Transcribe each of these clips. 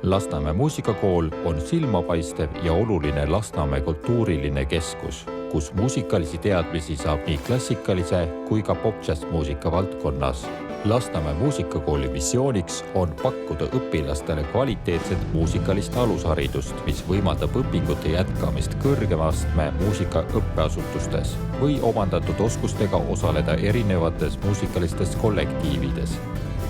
Lasnamäe muusikakool on silmapaistev ja oluline Lasnamäe kultuuriline keskus, kus muusikalisi teadmisi saab nii klassikalise kui ka pop-jazz-muusika valdkonnas. Lasnamäe muusikakooli missiooniks on pakkuda õpilastele kvaliteetset muusikalist alusharidust, mis võimaldab õpingute jätkamist kõrgema astme muusikaõppeasutustes või omandatud oskustega osaleda erinevates muusikalistes kollektiivides.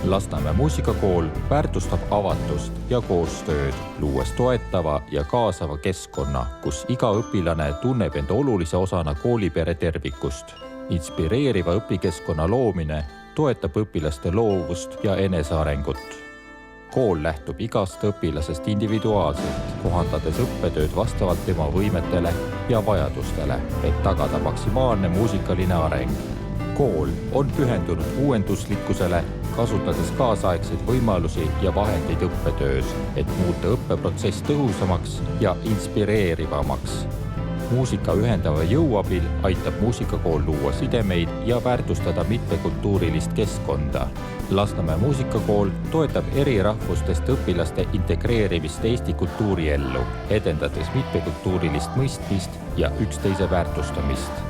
Lasnamäe muusikakool väärtustab avatust ja koostööd, luues toetava ja kaasava keskkonna, kus iga õpilane tunneb end olulise osana koolipere tervikust. Inspireeriva õpikeskkonna loomine toetab õpilaste loovust ja enesearengut. Kool lähtub igast õpilasest individuaalselt, kohandades õppetööd vastavalt tema võimetele ja vajadustele, et tagada maksimaalne muusikaline areng. Kool on pühendunud uuenduslikkusele, kasutades kaasaegseid võimalusi ja vahendeid õppetöös, et muuta õppeprotsess tõhusamaks ja inspireerivamaks. Muusika ühendava jõu abil aitab muusikakool luua sidemeid ja väärtustada mitmekultuurilist keskkonda. Lasnamäe muusikakool toetab eri rahvustest õpilaste integreerimist Eesti kultuuriellu, edendades mitmekultuurilist mõistmist ja üksteise väärtustamist.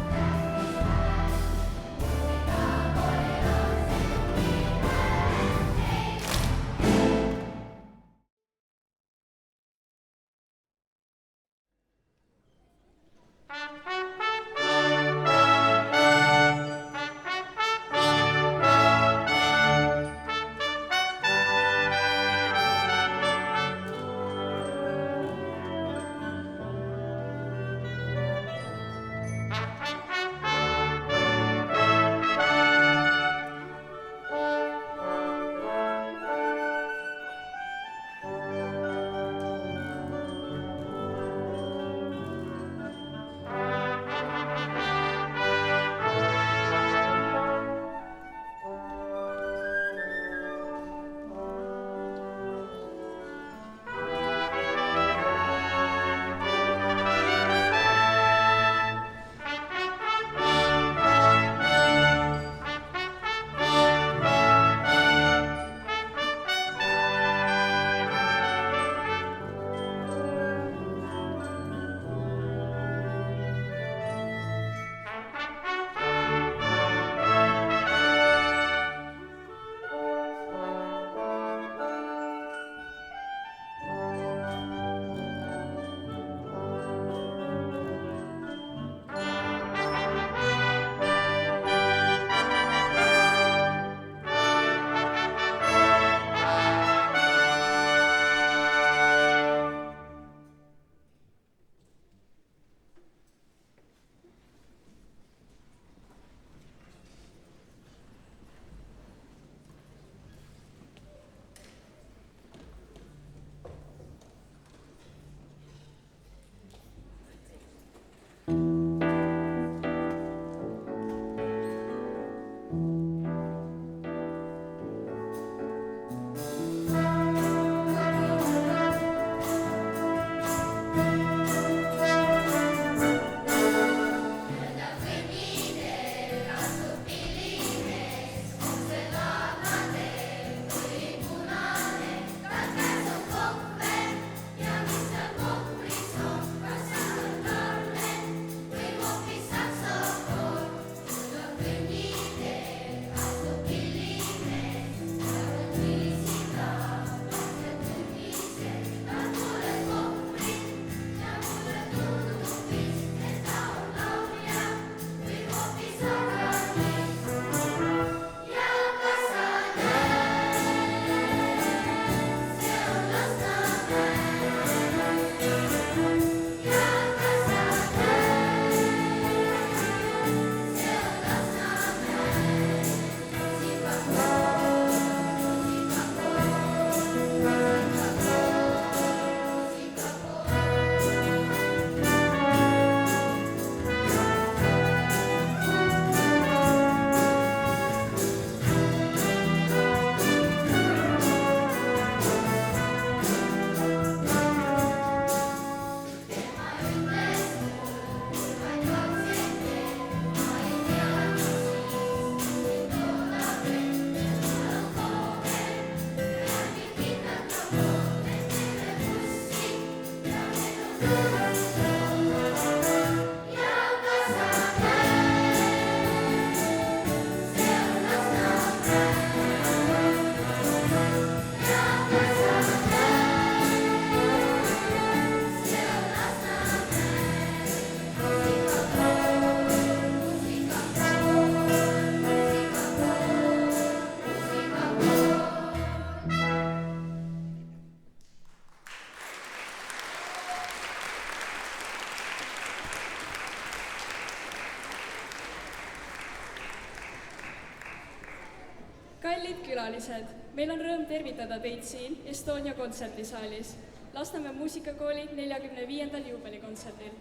Kallid külalised, meil on rõõm tervitada teid siin Estonia kontsertisaalis Lasnamäe muusikakooli 45. juubelikontserdil.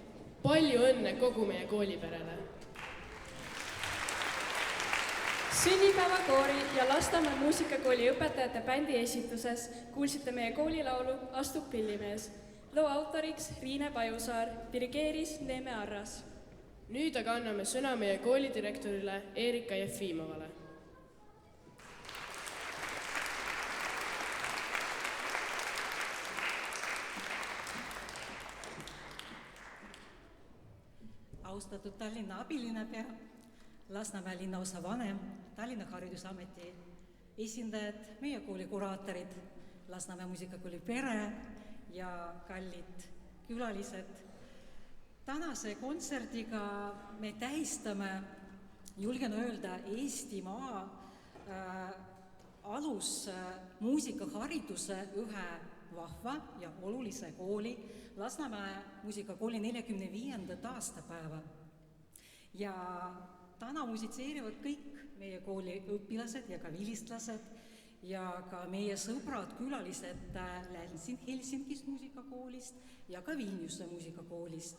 Palju õnne kogu meie kooliperele! Sünnipäevakoori ja Lasnamäe muusikakooli õpetajate bändi esituses kuulsite meie koolilaulu Astub pillimees. Loo autoriks Riine Pajusaar, dirigeeris Neeme Arras. Nüüd aga anname sõna meie koolidirektorile Erika Jefimovale. Austatud Tallinna abilinnapea, Lasnamäe linnaosa vanem, Tallinna Haridusameti esindajad, meie kooli kuraatorid, Lasnamäe muusikakooli pere ja kallid külalised. Tänase kontserdiga me tähistame, julgen öelda, Eestimaa alusmuusikahariduse ühe vahva ja olulise kooli, Lasnamäe muusikakooli 45. aastapäeva. Ja täna musitseerivad kõik meie kooli õpilased ja ka vilistlased ja ka meie sõbrad külalised Helsingis muusikakoolist ja ka Vilniuse muusikakoolist.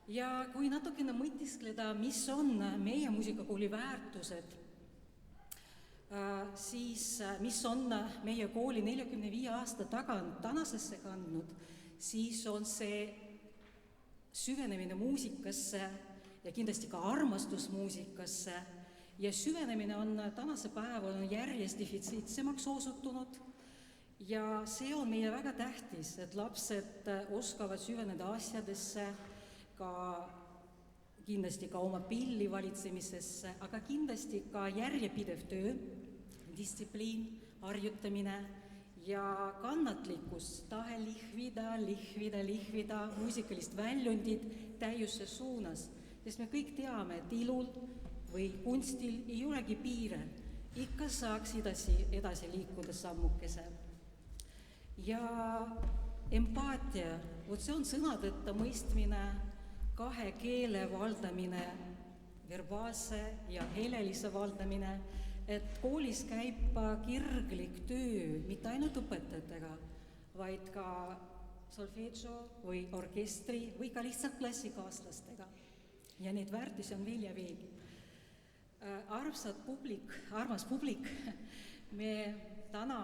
Ja kui natukene mõtiskleda, mis on meie muusikakooli väärtused, siis mis on meie kooli 45 aasta tagant tänasesse kandnud, siis on see süvenemine muusikasse ja kindlasti ka armastus muusikasse. Ja süvenemine on tänase päeval järjest defitsiitsemaks osutunud ja see on meie väga tähtis, et lapsed oskavad süveneda asjadesse, ka kindlasti ka oma pilli valitsemisesse, aga kindlasti ka järjepidev töö, distsipliin, harjutamine ja kannatlikkus, tahe lihvida muusikalist väljundit täiusse suunas, sest me kõik teame, et ilul või kunstil ei olegi piire, ikka saaks edasi liikuda sammukese. Ja empaatia, see on sõnadeta mõistmine, kahe keele valdamine, verbaalse ja helelise valdamine, et koolis käib kirglik töö mitte ainult õpetajatega, vaid ka solfeggio või orkestri või ka lihtsalt klassikaaslastega. Ja neid väärtusi on veel ja veel. Armas publik, me täna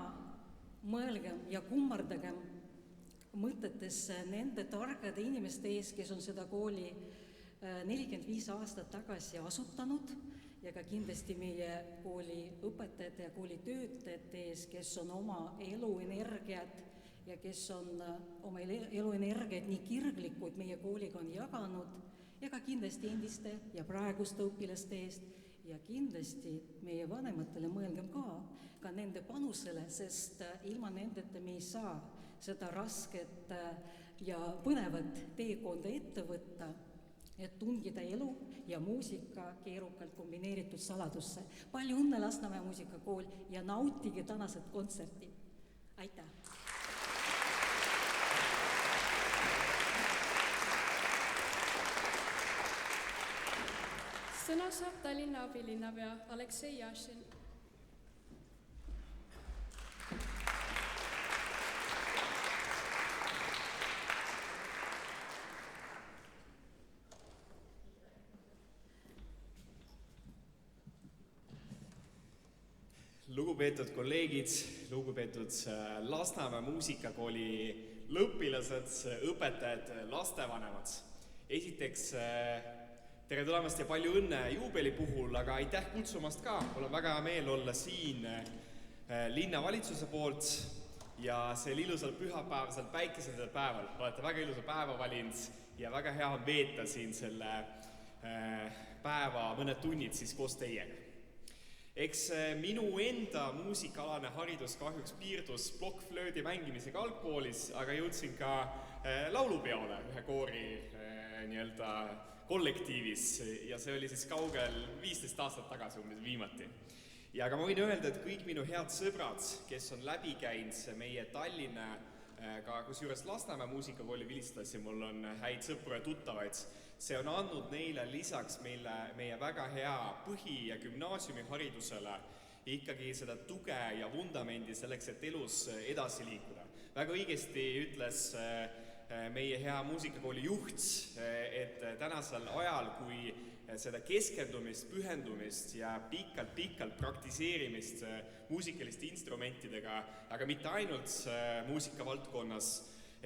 mõelgem ja kummardagem mõtetes nende targade inimeste ees, kes on seda kooli 45 aastat tagasi asutanud ja ka kindlasti meie kooli õpetajate ja kooli töötajate ees, kes on oma eluenergiat ja kes on oma eluenergiat nii kirglikult meie kooliga on jaganud ja ka kindlasti endiste ja praeguste õpilaste eest ja kindlasti meie vanematele mõelgem ka nende panusele, sest ilma nendeta me ei saa seda rasket ja põnevat teekonda ette võtta, et tungida elu ja muusika keerukalt kombineeritud saladusse. Palju õnne Lasnamäe muusikakool ja nautige tänased kontserti. Aitäh! Sõna saab Tallinna abilinnapea Aleksei Jašin. Lugupeetud kolleegid, lugupeetud Lasnamäe muusikakooli lõpilased, õpetajad, lastevanemad. Esiteks tere tulemast ja palju õnne juubeli puhul, aga aitäh kutsumast ka. Mul on väga hea meel olla siin linnavalitsuse poolt ja sel ilusal pühapäevasel päikesel päeval. Olete väga ilusa päeva valinud ja väga hea on veeta siin selle päeva mõned tunnid siis koos teiega. Eks minu enda muusikaalane haridus kahjuks piirdus plokkflöödi mängimisega algkoolis, aga jõudsin ka laulupeole ühe koori nii-öelda kollektiivis ja see oli siis kaugel 15 aastat tagasi umbes viimati. Ja aga ma võin öelda, et kõik minu head sõbrad, kes on läbi käinud meie Tallinna, ka kusjuures Lasnamäe muusikakooli vilistlasi, mul on häid sõpru ja tuttavaid, see on andnud neile lisaks meie väga hea põhi- ja gümnaasiumiharidusele ikkagi seda tuge ja vundamendi selleks, et elus edasi liikuda. Väga õigesti ütles meie hea muusikakooli juht, et tänasel ajal, kui seda keskendumist, pühendumist ja pikalt praktiseerimist muusikaliste instrumentidega, aga mitte ainult muusikavaldkonnas,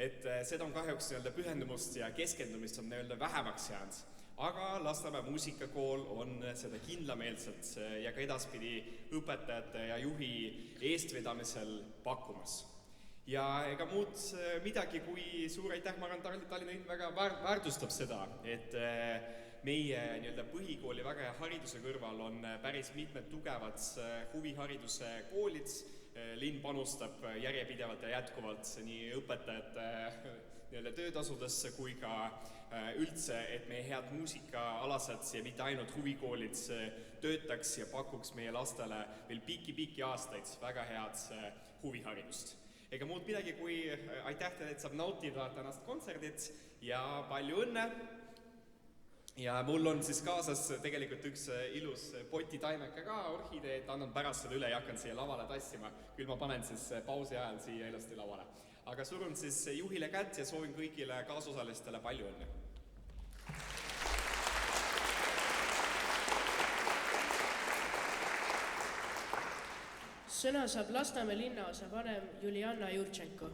et seda on kahjuks pühendumust ja keskendumist on vähemaks jäänud. Aga Lasnamäe muusikakool on seda kindlameelselt ja ka edaspidi õpetajate ja juhi eestvedamisel pakkumas. Ja ega muud midagi kui suur aitäh, ma arvan, Tallinna linn väga väärtustab seda, et meie põhikooli väga hea hariduse kõrval on päris mitmed tugevad huvihariduse koolid. Linn panustab järjepidevalt ja jätkuvalt nii õpetajate töötasudesse kui ka üldse, et meie head muusikaalased ja mitte ainult huvikoolid töötaks ja pakuks meie lastele veel pikki aastaid väga head huviharidust. Ega muud midagi kui aitäh teile, et saab nautida tänast kontserdit ja palju õnne! Ja mul on siis kaasas tegelikult üks ilus potitaimeka ka, orhideed, annan pärast seda üle ja hakkan siia lavale tassima, küll ma panen siis pausi ajal siia ilusti lavale. Aga surun siis juhile kätt ja soovin kõigile kaasosalistele palju õnne. Sõna saab Lasnamäe linnaosa vanem Juliana Jurtšenko.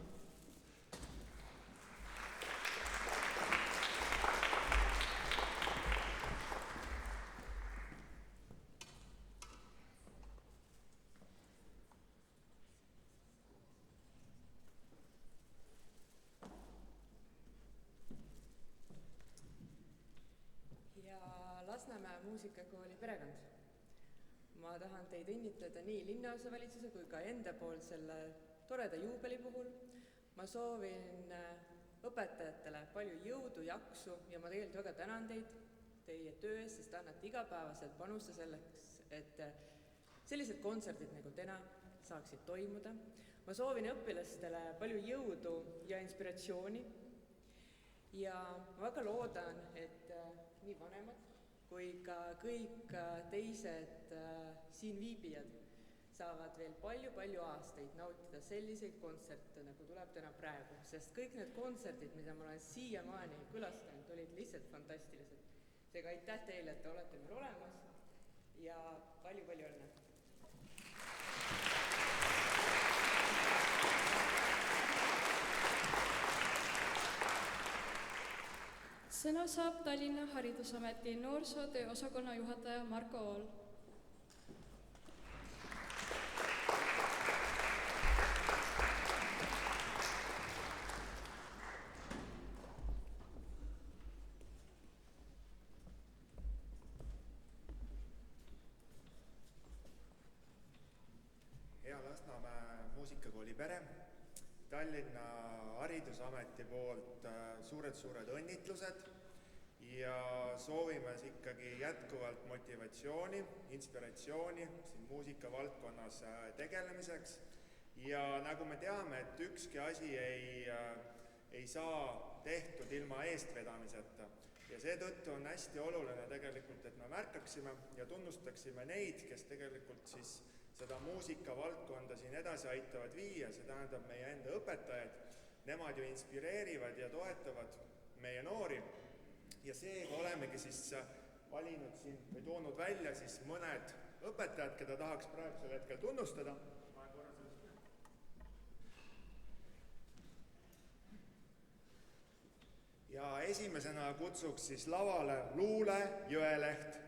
Lasnamäe muusikakooli perekond. Ma tahan teid õnnitleda nii linnaosavalitsuse kui ka enda poolt selle toreda juubeli puhul. Ma soovin õpetajatele palju jõudu, jaksu ja ma tegelikult väga tänan teid teie töö eest, sest annate igapäevaselt panusta selleks, et sellised kontserdid nagu täna saaksid toimuda. Ma soovin õpilastele palju jõudu ja inspiratsiooni ja ma väga loodan, et nii vanemad kui ka kõik teised siin viibijad saavad veel palju aastaid nautida selliseid kontserte, nagu tuleb täna praegu, sest kõik need kontserdid, mida ma olen siiamaani külastanud, olid lihtsalt fantastilised. Seega aitäh teile, et te olete meil olemas ja palju õnne! Sõna saab Tallinna Haridusameti noorsootöö osakonna juhataja Marko Ool. Hea Lasnamäe muusikakooli pere, Tallinna Haridusameti poolt suured õnnitlused ja soovime ikkagi jätkuvalt motivatsiooni, inspiratsiooni siin muusikavaldkonnas tegelemiseks. Ja nagu me teame, et ükski asi ei saa tehtud ilma eestvedamiseta. Ja seetõttu on hästi oluline tegelikult, et me märkaksime ja tunnustaksime neid, kes tegelikult siis seda muusikavaldkonda siin edasi aitavad viia, see tähendab meie enda õpetajaid. Nemad ju inspireerivad ja toetavad meie noori ja seega olemegi siis valinud siin või toonud välja siis mõned õpetajad, keda tahaks praegusel hetkel tunnustada. Ja esimesena kutsuks siis lavale Luule Jõeleht.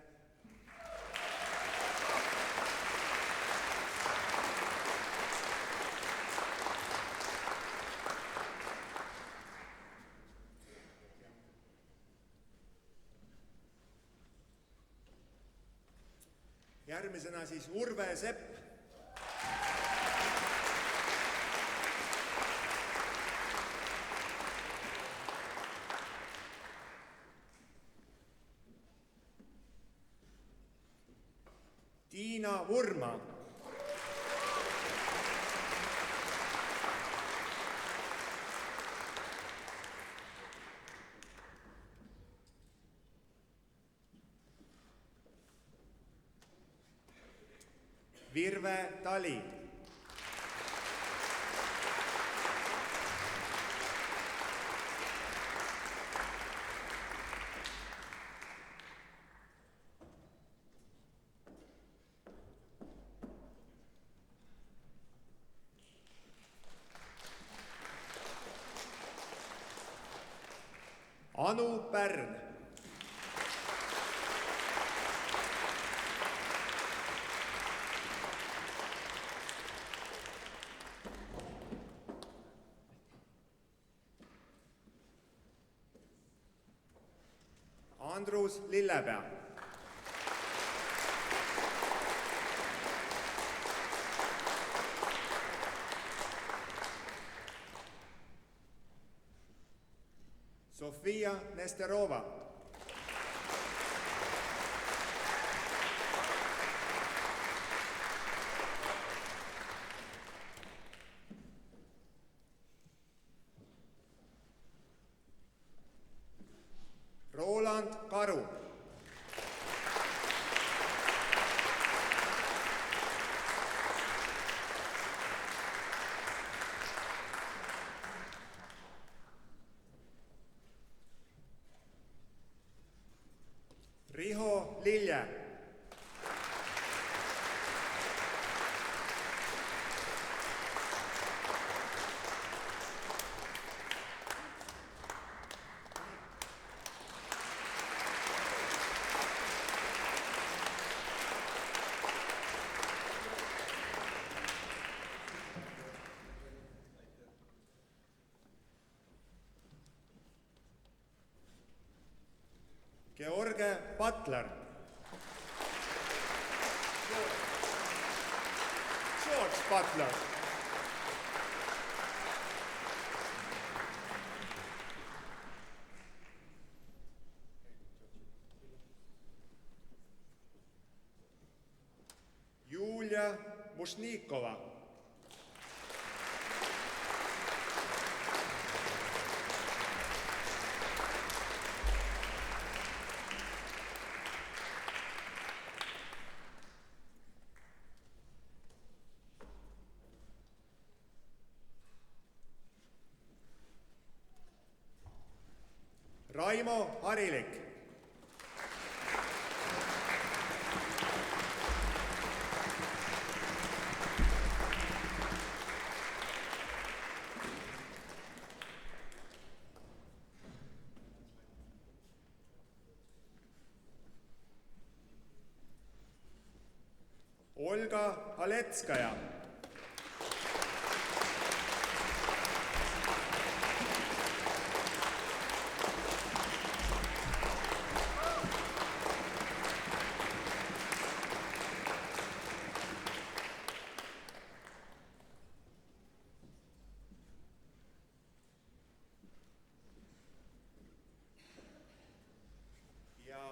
järgmisena siis Urve Sepp. Tiina Vurma. Virve Tali. Anu Pärn. Andrus Lillepea. Sofia Nesterova. Roland Karu. Riho Lilje. George Butler. George Butler. Julia Mušnikova. Raimo Harilik. Olga Haletskaja.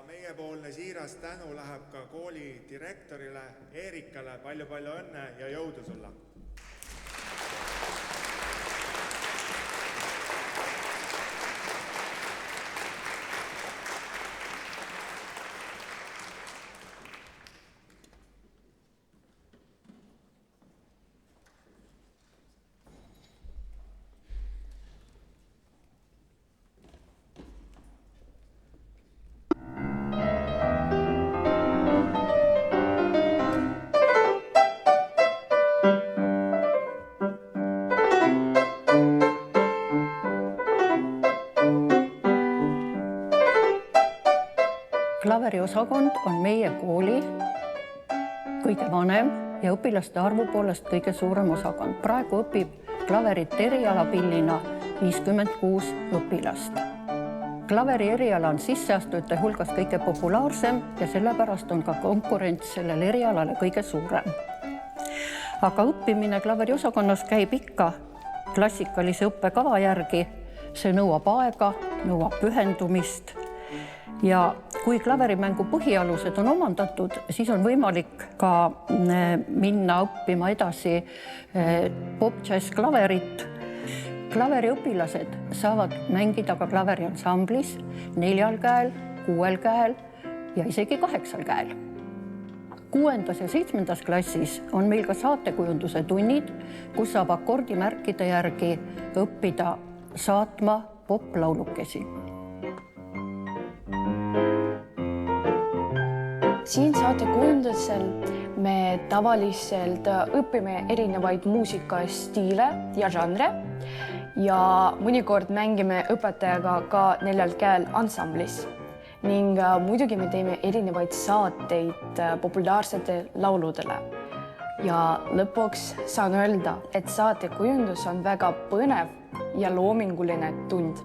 Meiepoolne siiras tänu läheb ka kooli direktorile Eerikale. Palju-palju õnne ja jõudu sulle! Klaveriosakond on meie kooli kõige vanem ja õpilaste arvu poolest kõige suurem osakond. Praegu õpib klaverit erialapillina 56 õpilast. Klaveri eriala on sisseastujate hulgas kõige populaarsem ja sellepärast on ka konkurents sellel erialale kõige suurem. Aga õppimine klaveriosakonnas käib ikka klassikalise õppekava järgi. See nõuab aega, nõuab pühendumist ja kui klaverimängu põhialused on omandatud, siis on võimalik ka minna õppima edasi pop-jazz klaverit. Klaveriõpilased saavad mängida ka klaveriansamblis 4 käel, 6 käel ja isegi 8 käel. 6. ja 7. klassis on meil ka saatekujunduse tunnid, kus saab akordimärkide järgi õppida saatma poplaulukesi. Siin saatekujundusel me tavaliselt õpime erinevaid muusikastiile ja žanre ja mõnikord mängime õpetajaga ka 4 käel ansamblis ning muidugi me teeme erinevaid saateid populaarsete lauludele. Ja lõpuks saan öelda, et saatekujundus on väga põnev ja loominguline tund.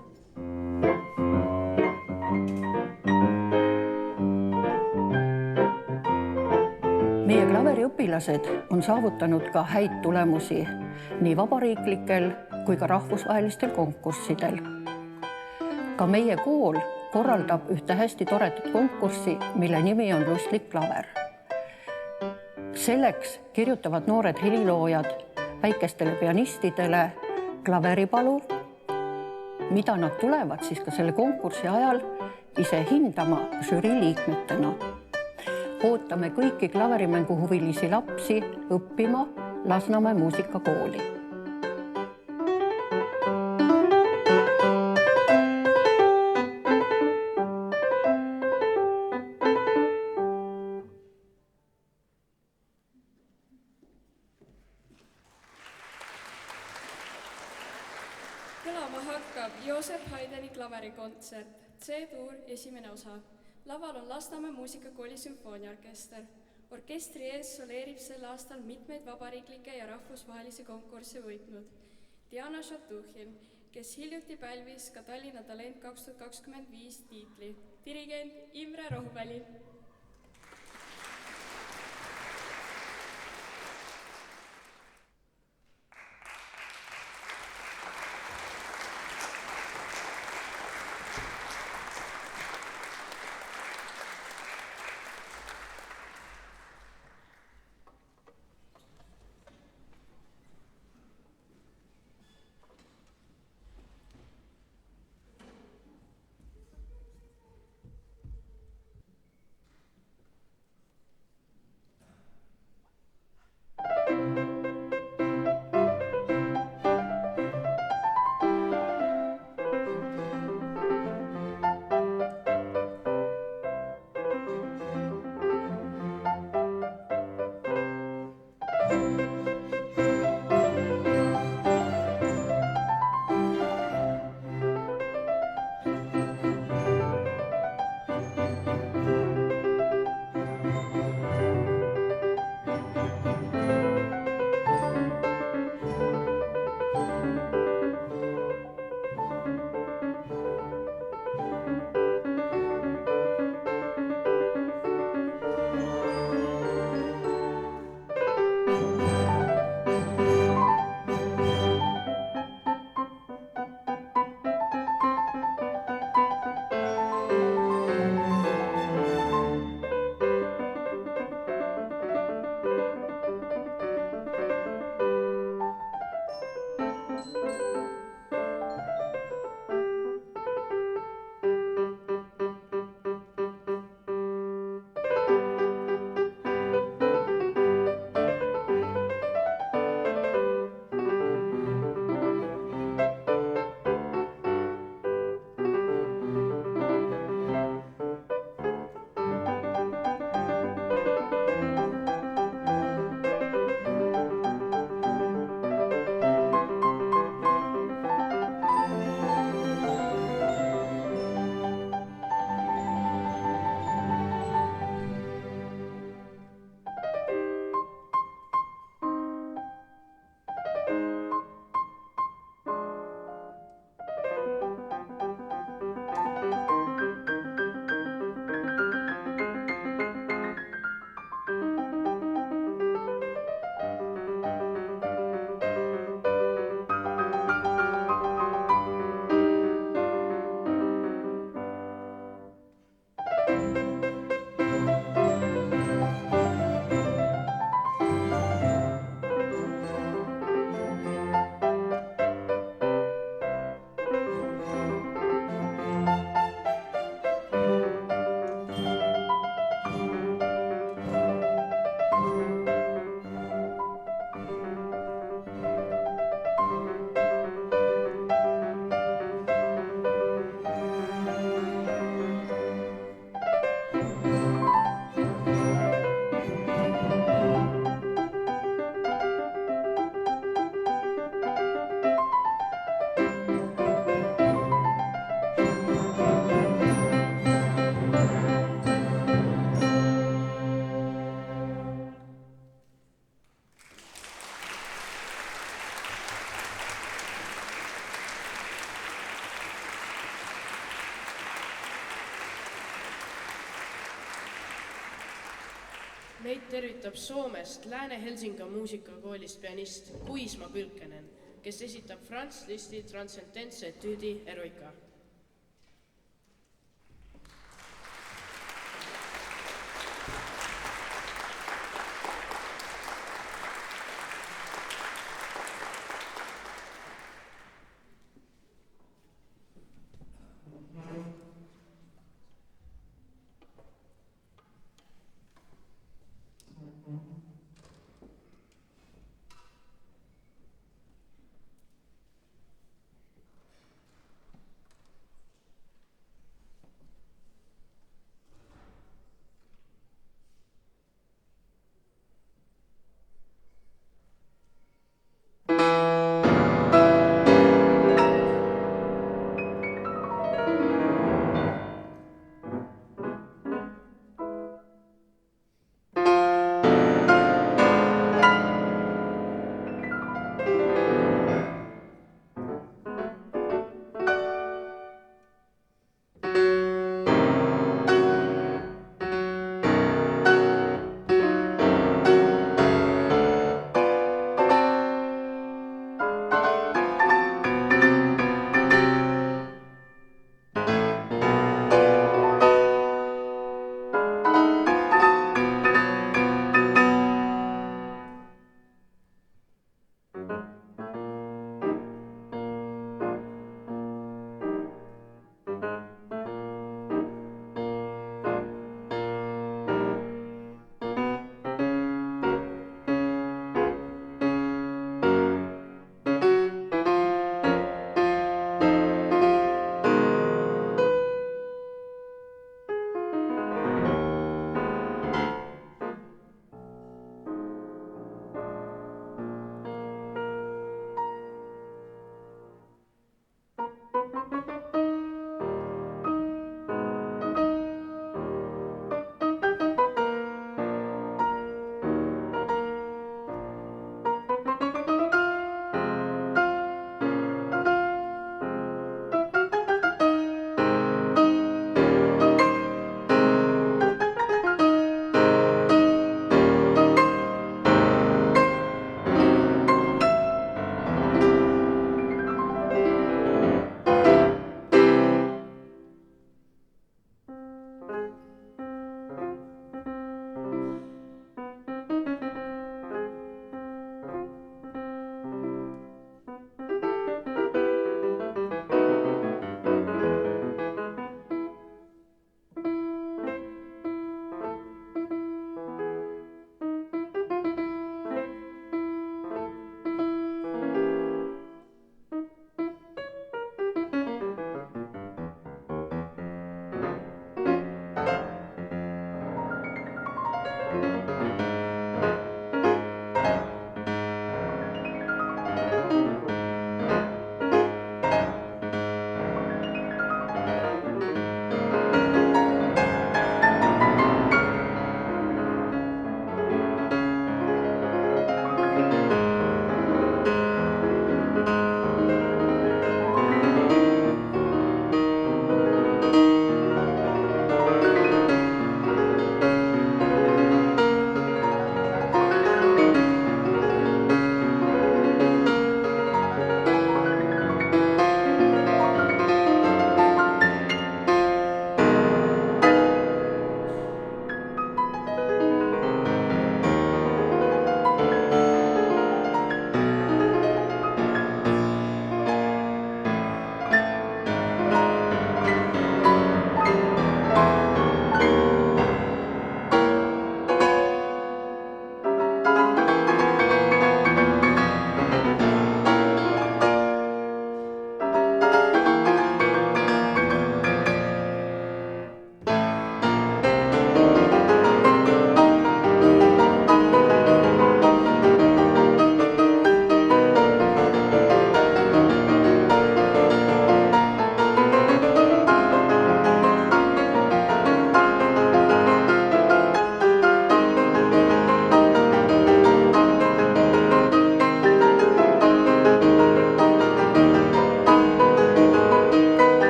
Meie klaveriõpilased on saavutanud ka häid tulemusi nii vabariiklikel kui ka rahvusvahelistel konkurssidel. Ka meie kool korraldab ühte hästi toredat konkurssi, mille nimi on Lustlik klaver. Selleks kirjutavad noored heliloojad väikestele pianistidele klaveripalu, mida nad tulevad siis ka selle konkursi ajal ise hindama žürii liikmetena. Ootame kõiki klaverimängu huvilisi lapsi õppima Lasnamäe muusikakooli. Kõlama hakkab Joosep Haydni klaverikontsert, C-tuur 1. osa. Laval on Lasnamäe muusikakooli sümfooniaorkester. Orkestri ees soleerib sel aastal mitmeid vabariiklikke ja rahvusvahelisi konkursse võitnud. Diana Šatuhin, kes hiljuti pälvis ka Tallinna Talent 2025 tiitli. Dirigent Imre Rohuväli. Meid tervitab Soomest Lääne-Helsinga muusikakoolist pianist Kuisma Pülkenen, kes esitab Franz Liszti transcendentse etüüdi Eroika.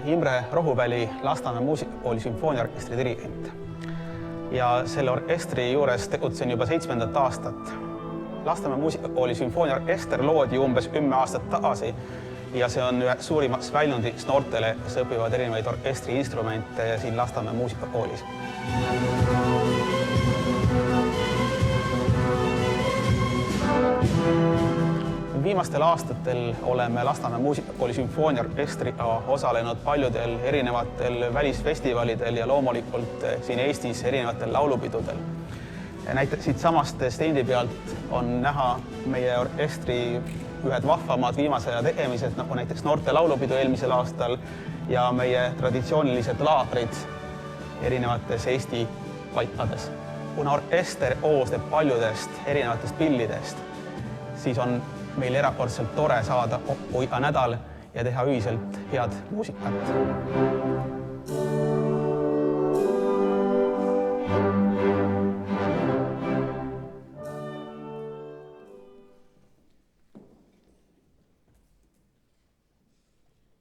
Imre Rohuväli Lasnamäe muusikakooli sümfooniaorkestri dirigent. Ja selle orkestri juures tegutsen juba 7. aastat. Lasnamäe muusikakooli sümfooniaorkester loodi umbes 10 aastat tagasi ja see on ühe suurimaks väljundiks noortele, kes õpivad erinevaid orkestri instrumente siin Lasnamäe muusikakoolis. Viimastel aastatel oleme Lasnamäe muusikakooli sümfooniaorkestriga osalenud paljudel erinevatel välisfestivalidel ja loomulikult siin Eestis erinevatel laulupidudel. Näiteks siit samast stendi pealt on näha meie orkestri ühed vahvamad viimase aja tegemised, nagu näiteks noorte laulupidu eelmisel aastal ja meie traditsioonilised laagrid erinevates Eesti paikades. Kuna orkester koosneb paljudest erinevatest pillidest, siis on meil erakordselt tore saada kokku iga nädal ja teha ühiselt head muusikat.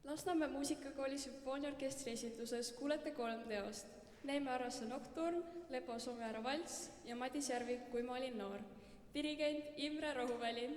Lasnamäe muusikakooli sümfooniaorkestri esituses kuulete 3 teost. Neeme Arrase Nocturne, Lepo Soomjärve valss ja Madis Järvik Kui ma olin noor. Dirigent Imre Rohuväli.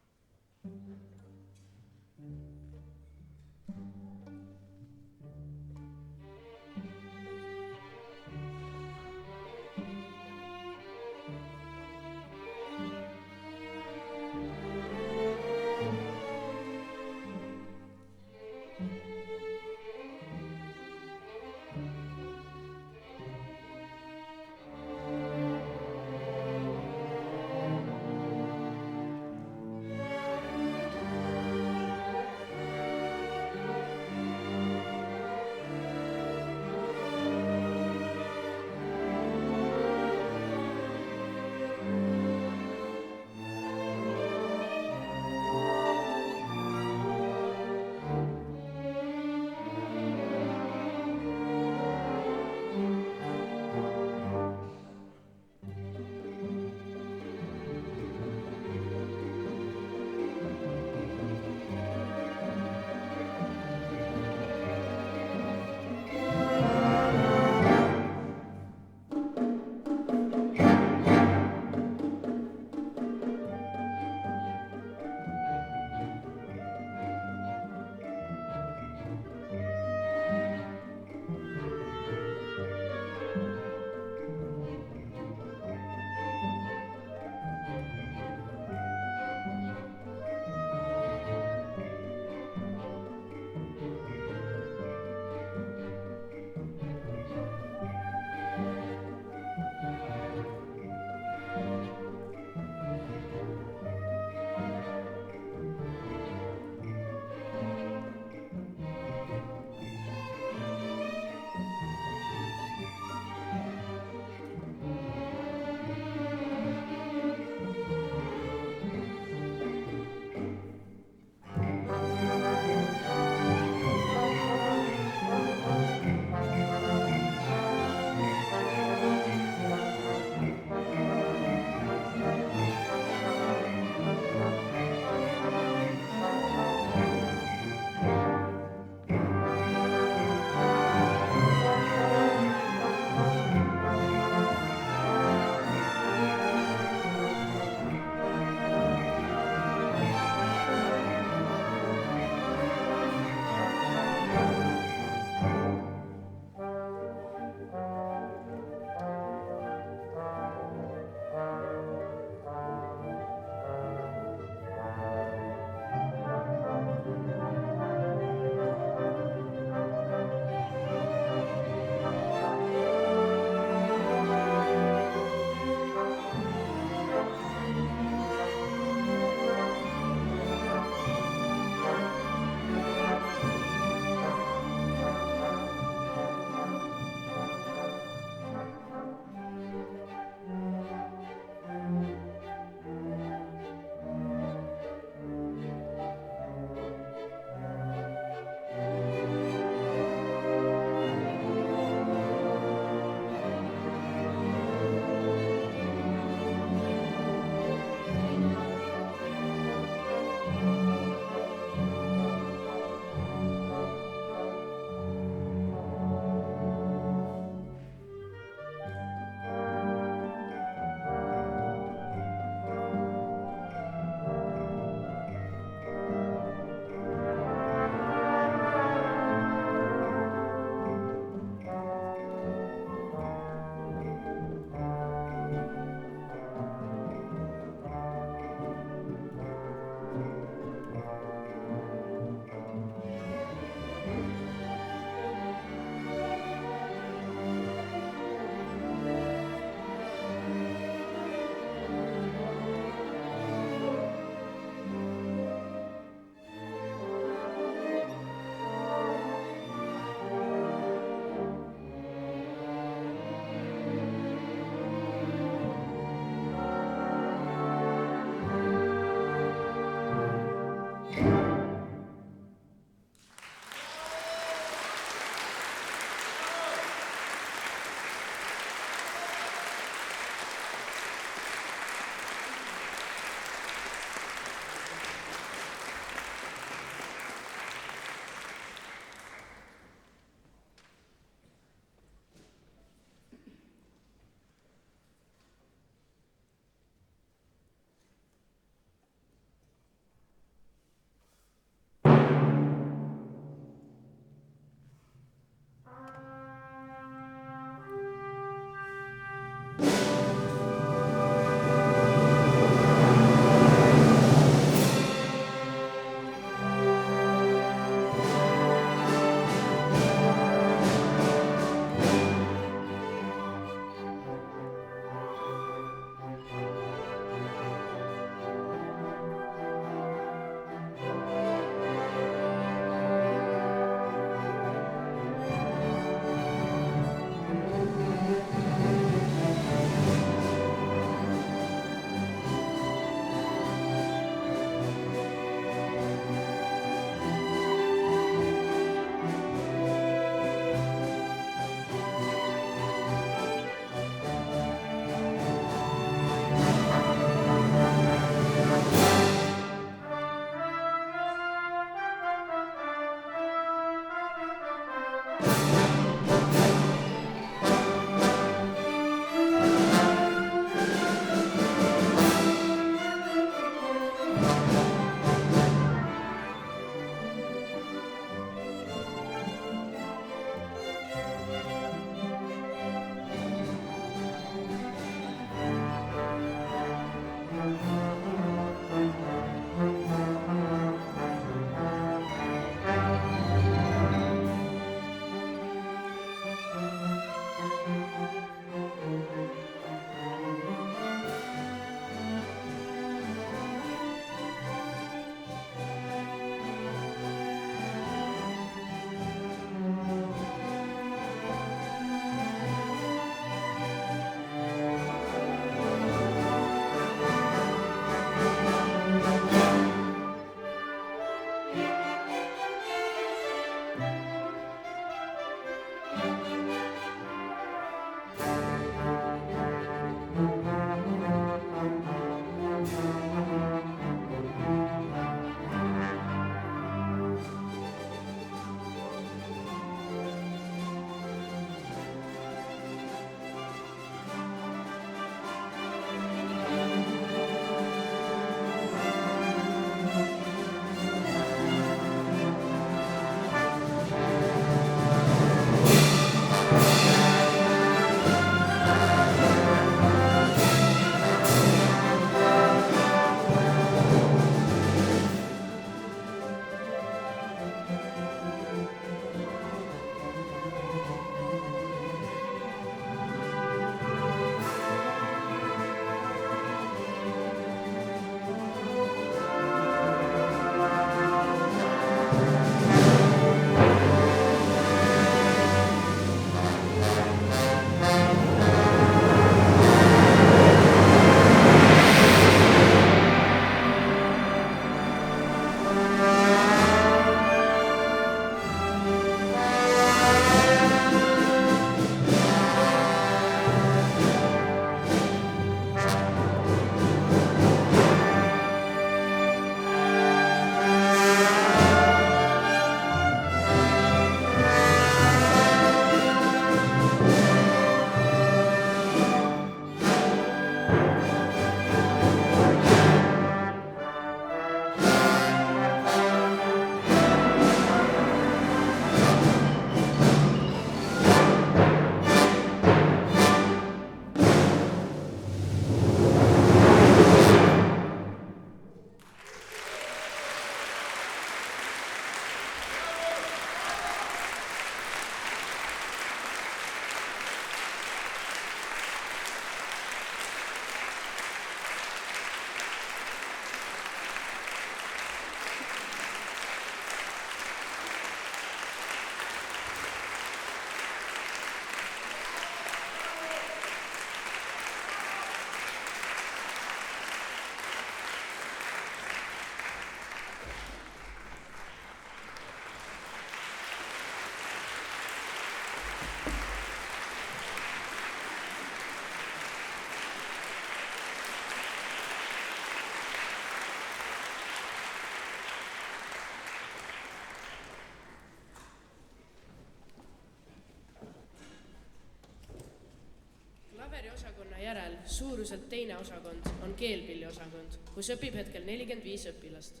klaveriosakonna järel suuruselt teine osakond on keelpilliosakond, kus õpib hetkel 45 õpilast.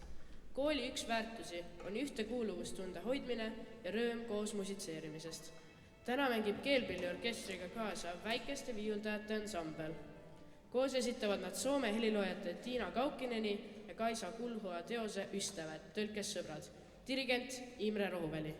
Kooli üks väärtusi on ühtekuuluvustunde hoidmine ja rõõm koos musitseerimisest. Täna mängib keelpilliorkestriga kaasa väikeste viiuldajate ansambel. Koos esitavad nad Soome heliloojate Tiina Kaukineni ja Kaisa Kulhoa teose Ystävät, tõlkes sõbrad. Dirigent Imre Rohuväli.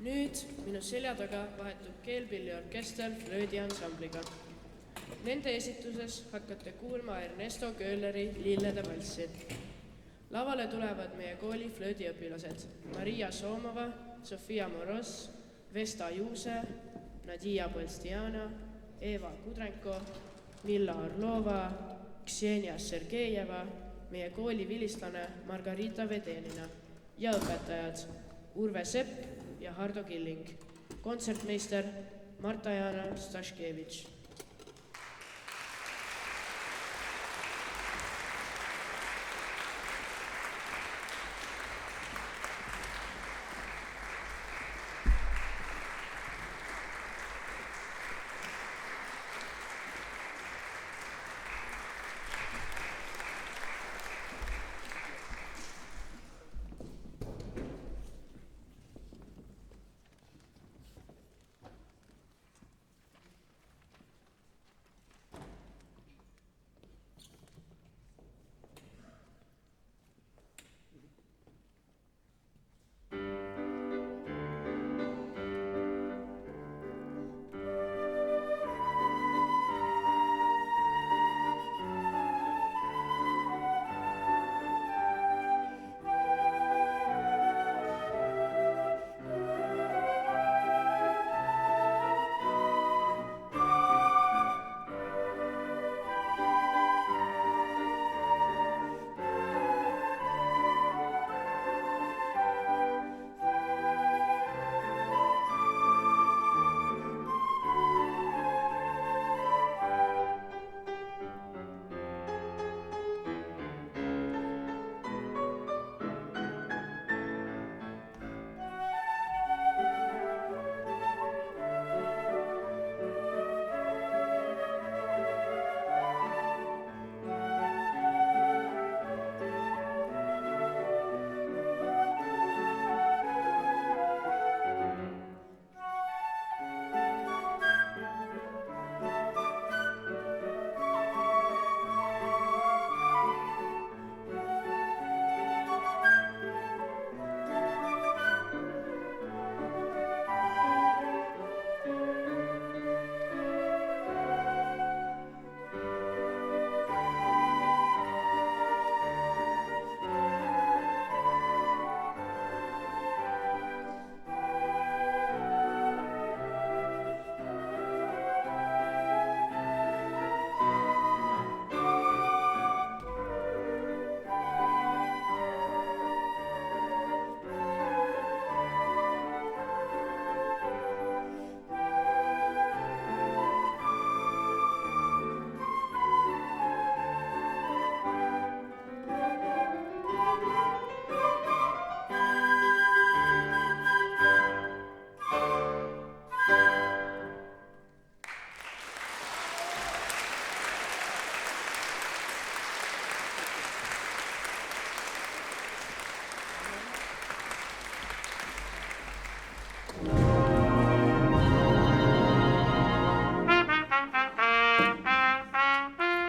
Nüüd minu selja taga vahetub keelpilliorkester Flöödi ansambliga. Nende esituses hakkate kuulma Ernesto Köhleri Lillede valssi. Lavale tulevad meie kooli flöödiõpilased Maria Soomova, Sofia Moros, Vesta Juuse, Nadia Polstiana, Eva Kudrenko, Milla Orlova, Ksenia Sergejeva, meie kooli vilistlane Margarita Vedenina ja õpetajad Urve Sepp ja Hardo Killing, kontsertmeister Marta-Jana Staškevitš.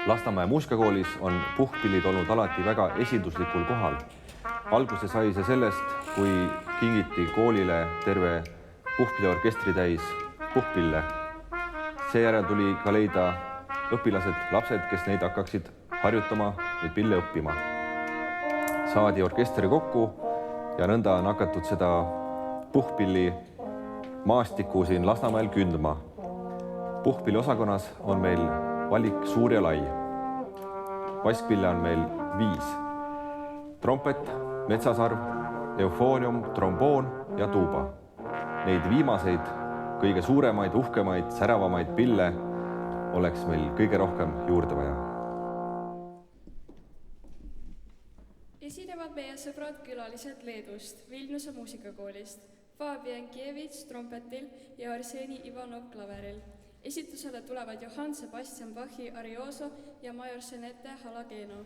Lasnamäe muusikakoolis on puhkpillid olnud alati väga esinduslikul kohal. Alguse sai see sellest, kui kingiti koolile terve puhkpilliorkestri täis puhkpille. Seejärel tuli ka leida õpilased, lapsed, kes neid hakkaksid harjutama, neid pille õppima. Saadi orkestri kokku ja nõnda on hakatud seda puhkpilli maastikku siin Lasnamäel kündma. Puhkpilliosakonnas on meil valik suur ja lai. Basspille on meil 5. Trompet, metsasarv, eufoonium, tromboon ja tuuba. Neid viimaseid, kõige suuremaid, uhkemaid, säravamaid pille oleks meil kõige rohkem juurde vaja. Esinevad meie sõbrad külalised Leedust, Vilniuse muusikakoolist, Fabian Kievits trompetil ja Arseni Ivanov klaveril. Esitusele tulevad Johann Sebastian Bachi Arioso ja Major Senete Halageno.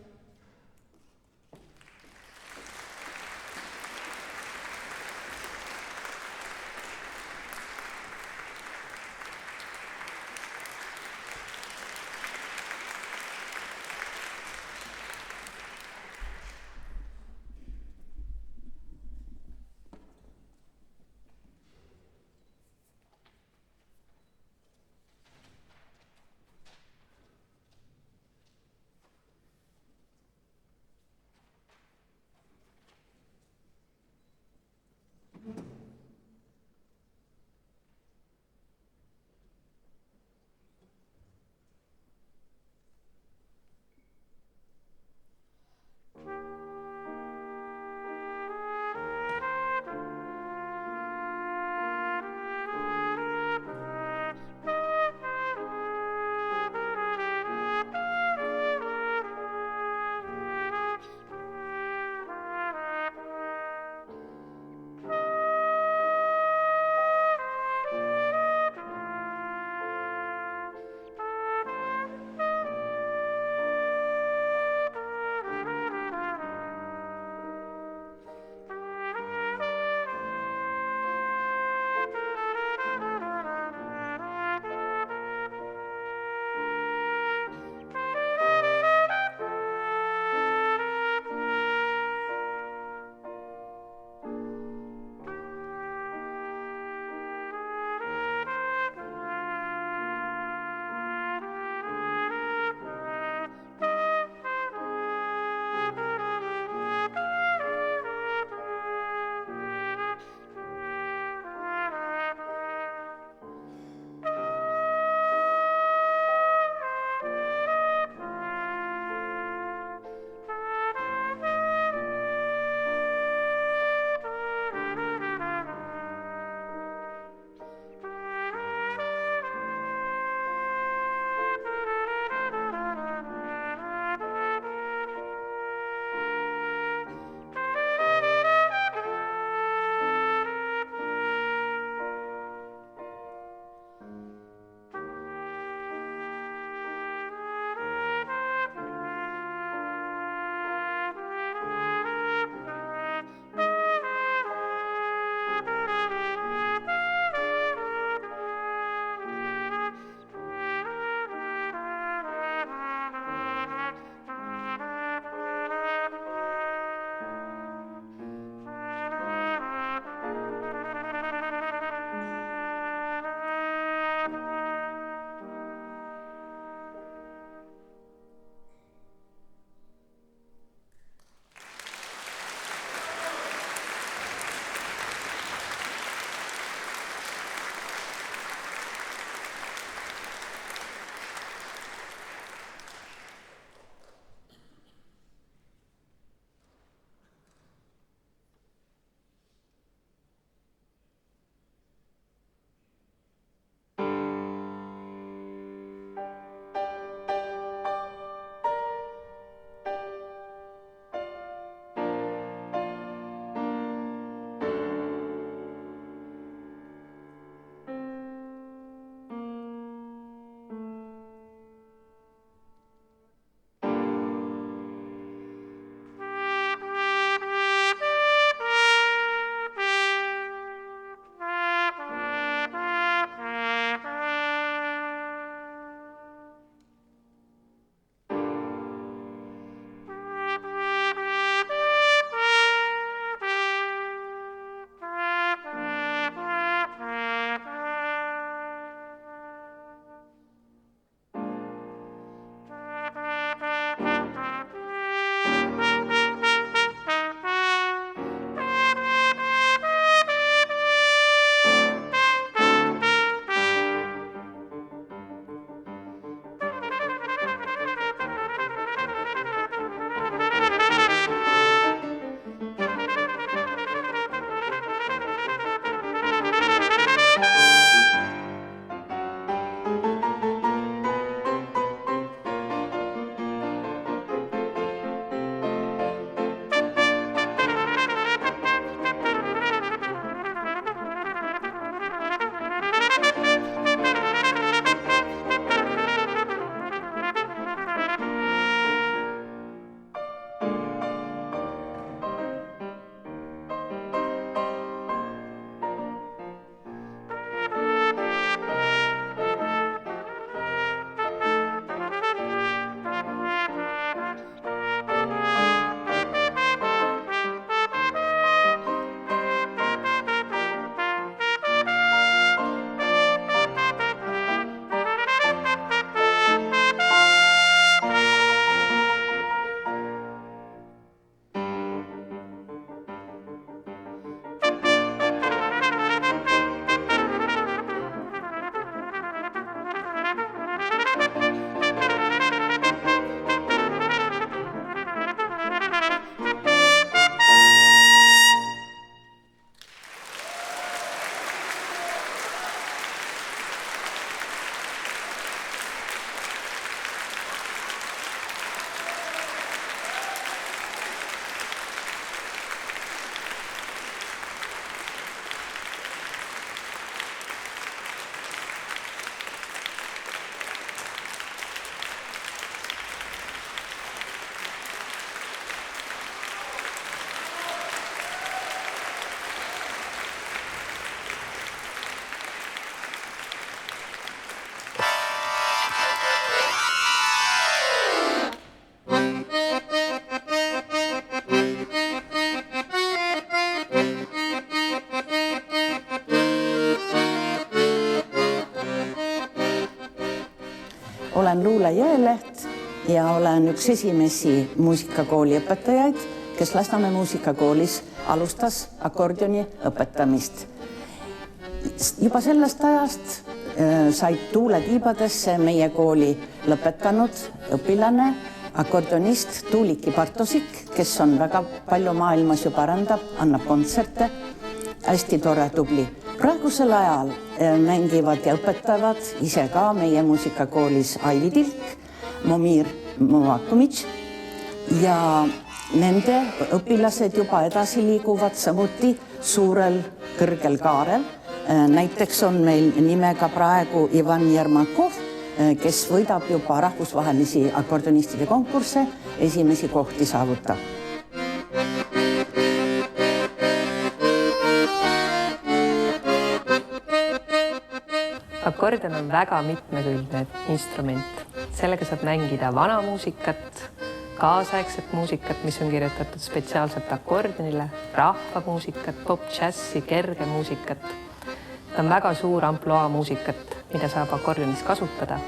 olen Luule Jõeleht ja olen üks esimesi muusikakooli õpetajaid, kes Lasnamäe muusikakoolis alustas akordioni õpetamist. Juba sellest ajast said tuuletiibadesse meie kooli lõpetanud õpilane, akordionist Tuuliki Bartosik, kes on väga palju maailmas juba arendab, annab kontserte, hästi tore, tubli. Praegusel ajal mängivad ja õpetavad ise ka meie muusikakoolis Aivi Tilk, Momir Movakomitš ja nende õpilased juba edasi liiguvad samuti suurel kõrgel kaarel. Näiteks on meil nimega praegu Ivan Jermakov, kes võidab juba rahvusvahelisi akordionistide konkursse, esimesi kohti saavutab. Akordion on väga mitmekülgne instrument. Sellega saab mängida vana muusikat, kaasaegset muusikat, mis on kirjutatud spetsiaalselt akordionile, rahvamuusikat, pop-džässi, kerge muusikat. Ta on väga suur ampluaa muusikat, mida saab akordionis kasutada.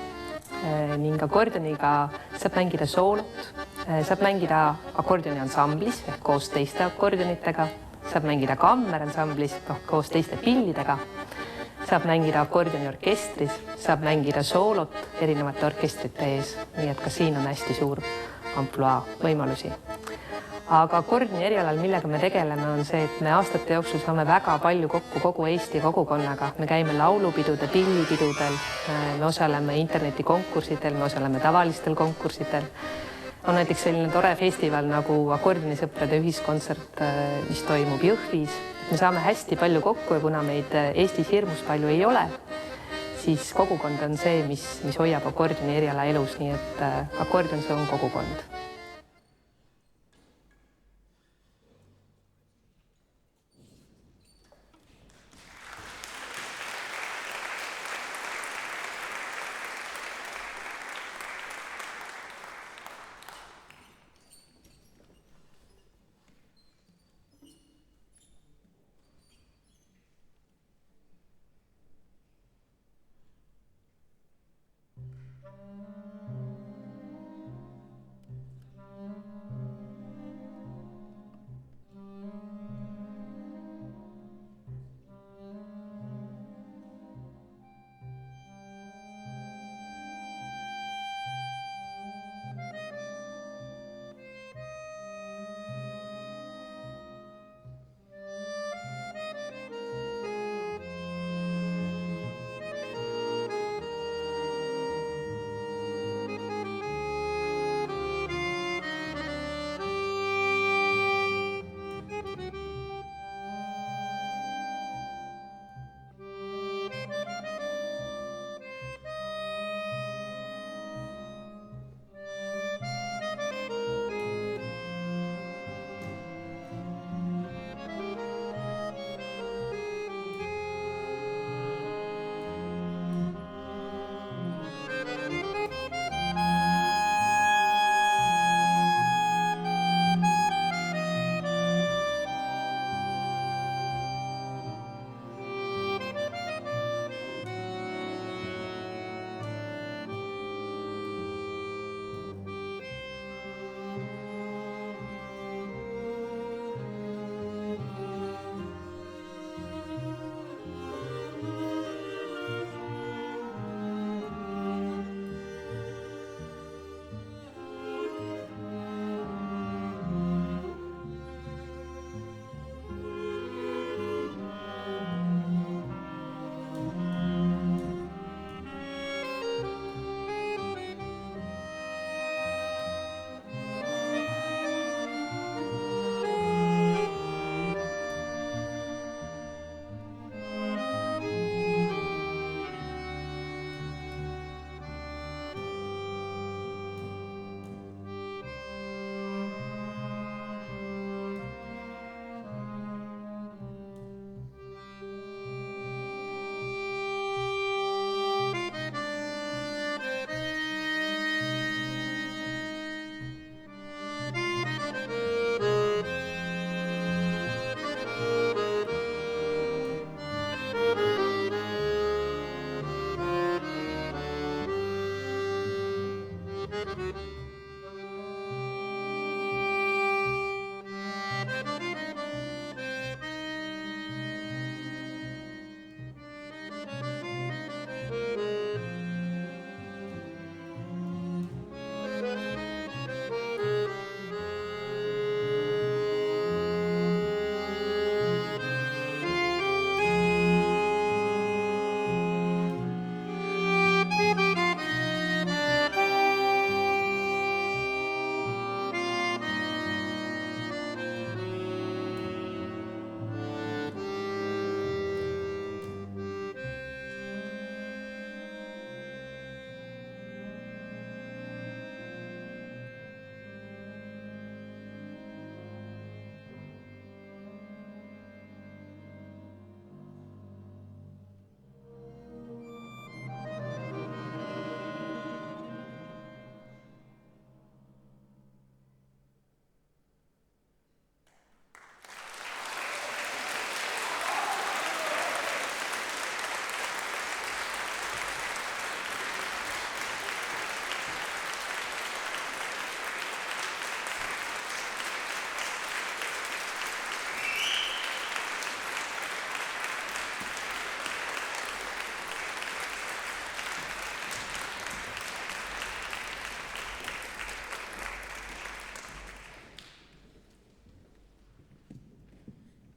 Ning akordioniga saab mängida soolot, saab mängida akordioni ansamblis ehk koos teiste akordionitega, saab mängida kammeransamblis koos teiste pillidega, saab mängida akordioni orkestris, saab mängida soolot erinevate orkestrite ees, nii et ka siin on hästi suur ampluaa võimalusi. Aga akordioni erialal, millega me tegeleme, on see, et me aastate jooksul saame väga palju kokku kogu Eesti kogukonnaga. Me käime laulupidude, pillipidudel, me osaleme internetikonkursidel, me osaleme tavalistel konkursidel. On näiteks selline tore festival nagu akordionisõprade ühiskontsert, mis toimub Jõhvis. Me saame hästi palju kokku ja kuna meid Eestis hirmus palju ei ole, siis kogukond on see, mis hoiab akordioni eriala elus, nii et akordion see on kogukond.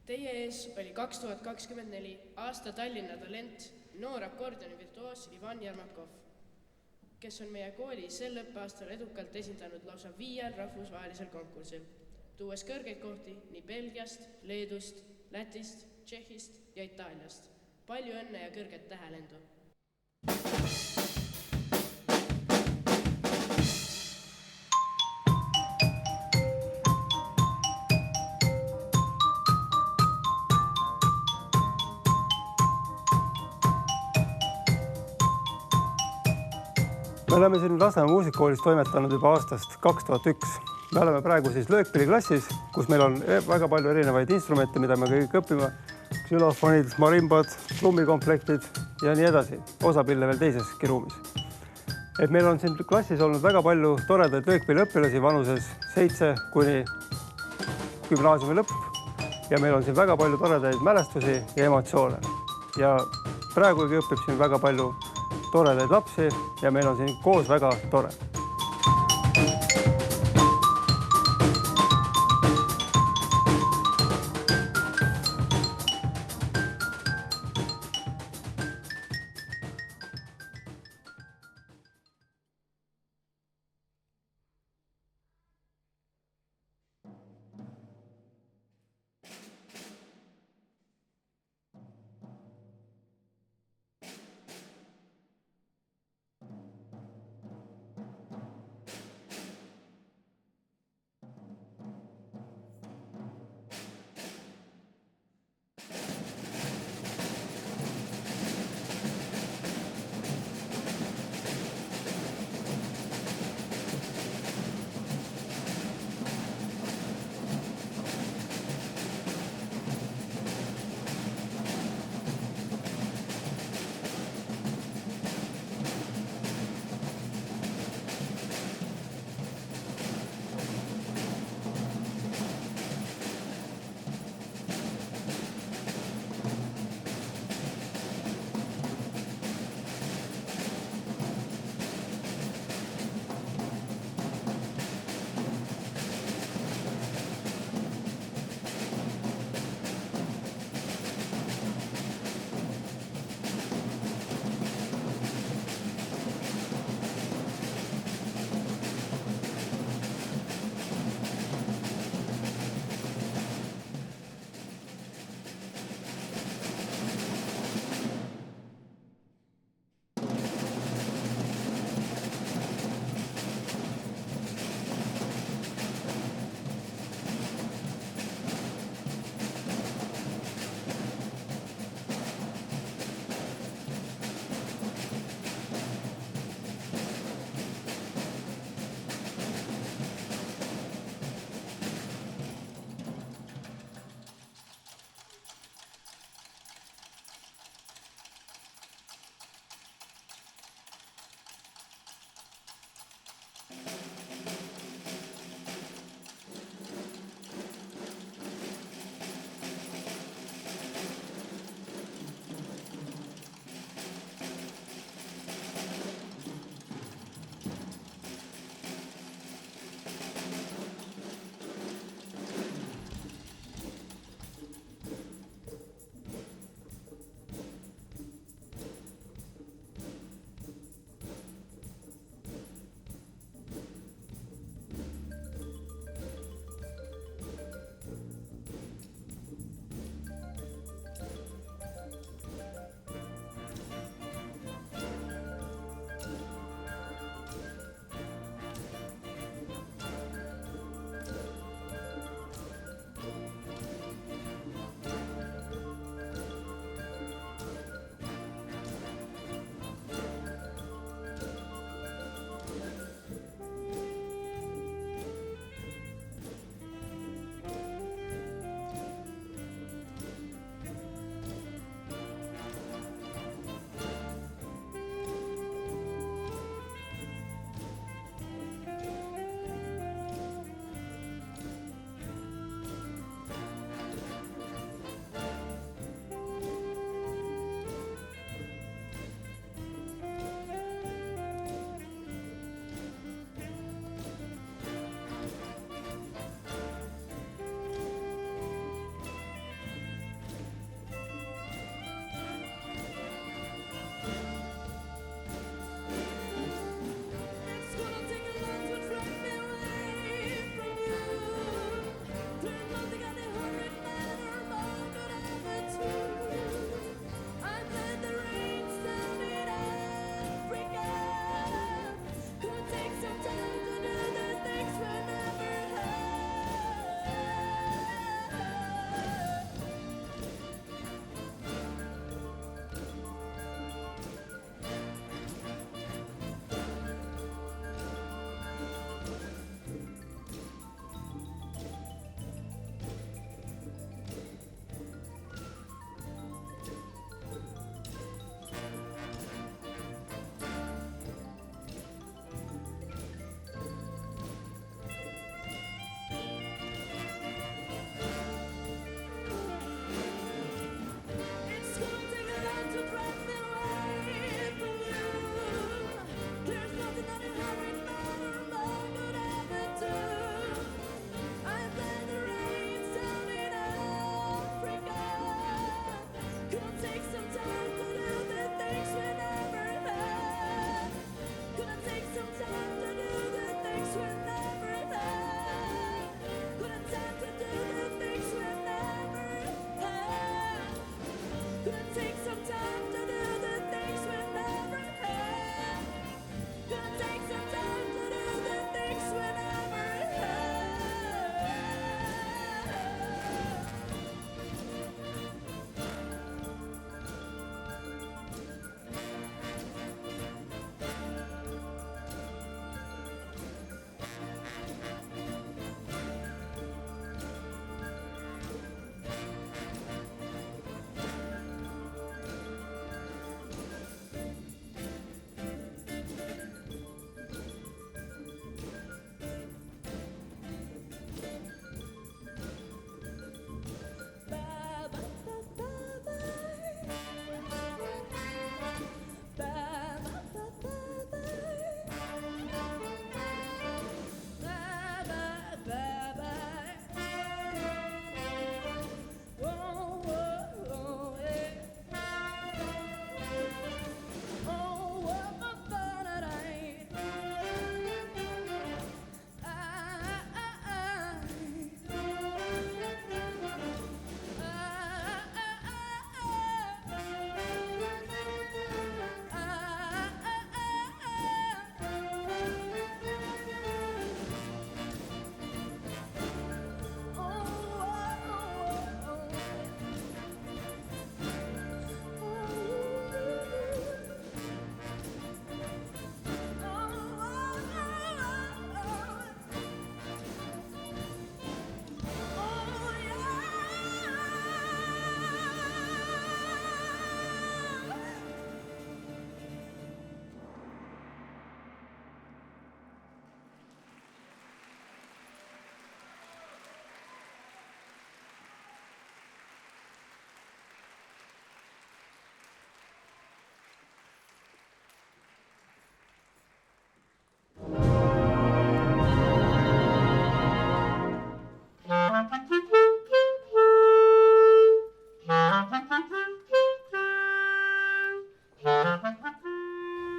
Teie ees oli 2024 aasta Tallinna talent, noor akordioni virtuoos Ivan Jermakov, kes on meie kooli sel õppeaastal edukalt esindanud lausa 5 rahvusvahelisel konkursil, tuues kõrgeid kohti nii Belgiast, Leedust, Lätist, Tšehhist ja Itaaliast. Palju õnne ja kõrget tähelendu! Me oleme siin Lasnamäe muusikakoolis toimetanud juba aastast 2001. Me oleme praegu siis löökpilliklassis, kus meil on väga palju erinevaid instrumente, mida me kõik õpime. Xylofonid, marimbad, trummikomplektid ja nii edasi. Osapille veel teiseski ruumis. Et meil on siin klassis olnud väga palju toredaid löökpilliõpilasi vanuses 7 kuni gümnaasiumi lõpp. Ja meil on siin väga palju toredaid mälestusi ja emotsioone. Ja praegugi õpib siin väga palju toredaid lapsi ja meil on siin koos väga tore.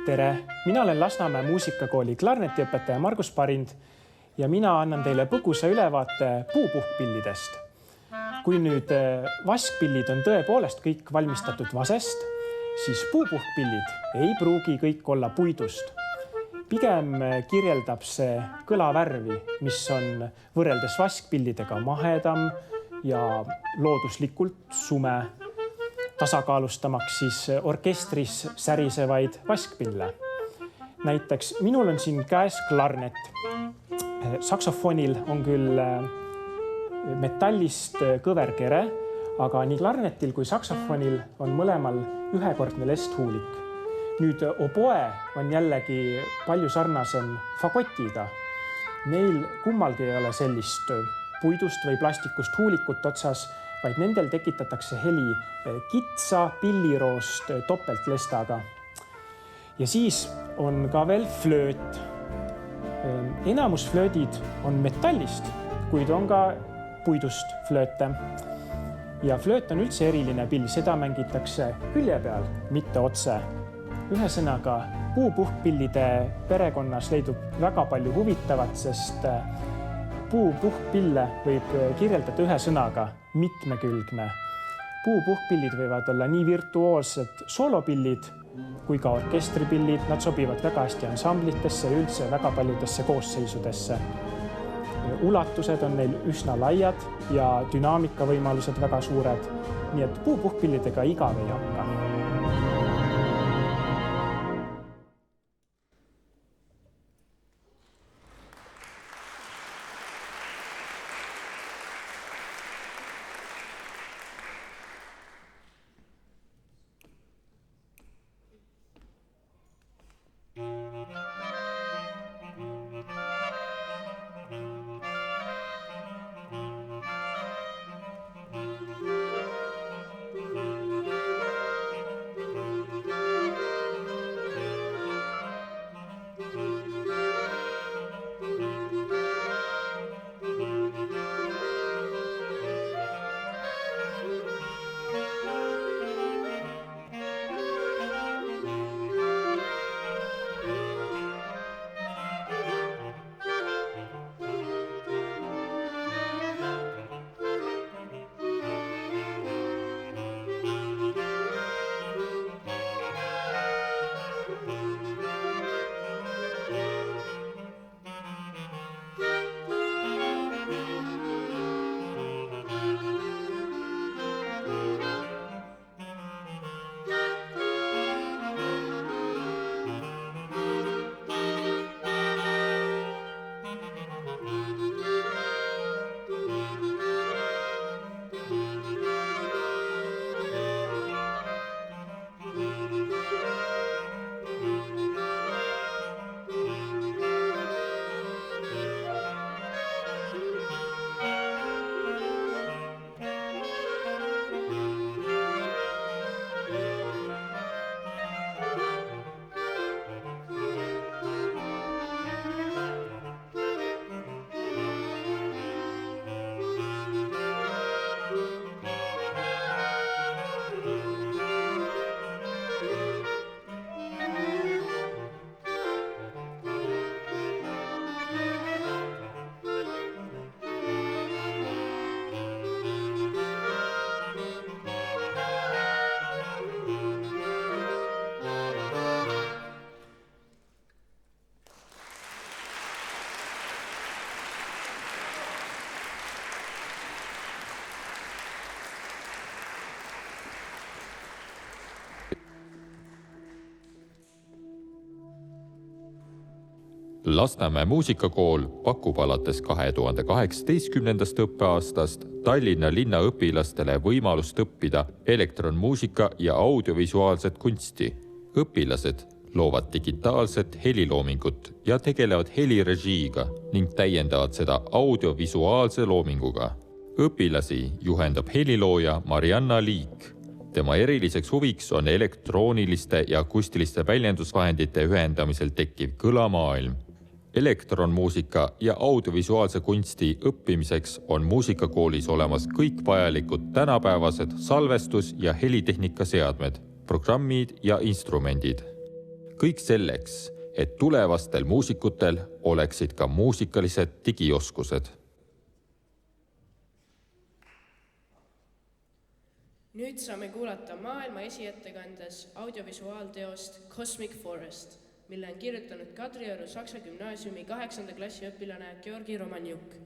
Tere! Mina olen Lasnamäe muusikakooli klarnetiõpetaja Margus Parind ja mina annan teile põgusa ülevaate puupuhkpillidest. Kui nüüd vaskpillid on tõepoolest kõik valmistatud vasest, siis puupuhkpillid ei pruugi kõik olla puidust. Pigem kirjeldab see kõlavärvi, mis on võrreldes vaskpillidega mahedam ja looduslikult sume, tasakaalustamaks siis orkestris särisevaid vaskpille. Näiteks minul on siin käes klarnet. Saksofonil on küll metallist kõverkere, aga nii klarnetil kui saksofonil on mõlemal ühekordne lesthuulik. Nüüd oboe on jällegi palju sarnasem fagotiga. Neil kummalgi ei ole sellist puidust või plastikust huulikut otsas, vaid nendel tekitatakse heli kitsa pilliroost topeltlestaga. Ja siis on ka veel flööt. Enamus flöödid on metallist, kuid on ka puidust flööte. Ja flööt on üldse eriline pill, seda mängitakse külje peal, mitte otse. Ühesõnaga, puupuhkpillide perekonnas leidub väga palju huvitavat, sest puupuhkpille võib kirjeldada ühe sõnaga mitmekülgne. Puupuhkpillid võivad olla nii virtuoossed soolopillid kui ka orkestripillid. Nad sobivad väga hästi ansamblitesse ja üldse väga paljudesse koosseisudesse. Ulatused on neil üsna laiad ja dünaamika võimalused väga suured, nii et puupuhkpillidega igav ei hakka. Lasnamäe muusikakool pakub alates 2018. õppeaastast Tallinna linna õpilastele võimalust õppida elektronmuusika ja audiovisuaalset kunsti. Õpilased loovad digitaalset heliloomingut ja tegelevad helirežiiga ning täiendavad seda audiovisuaalse loominguga. Õpilasi juhendab helilooja Marianna Liik. Tema eriliseks huviks on elektrooniliste ja akustiliste väljendusvahendite ühendamisel tekkiv kõlamaailm. Elektronmuusika ja audiovisuaalse kunsti õppimiseks on muusikakoolis olemas kõik vajalikud tänapäevased salvestus- ja helitehnika seadmed, programmid ja instrumendid. kõik selleks, et tulevastel muusikutel oleksid ka muusikalised digioskused. Nüüd saame kuulata maailma esiettekandes audiovisuaalteost Cosmic Forest, mille on kirjutanud Kadrioru Saksa Gümnaasiumi 8. klassi õpilane Georgi Romanjuk.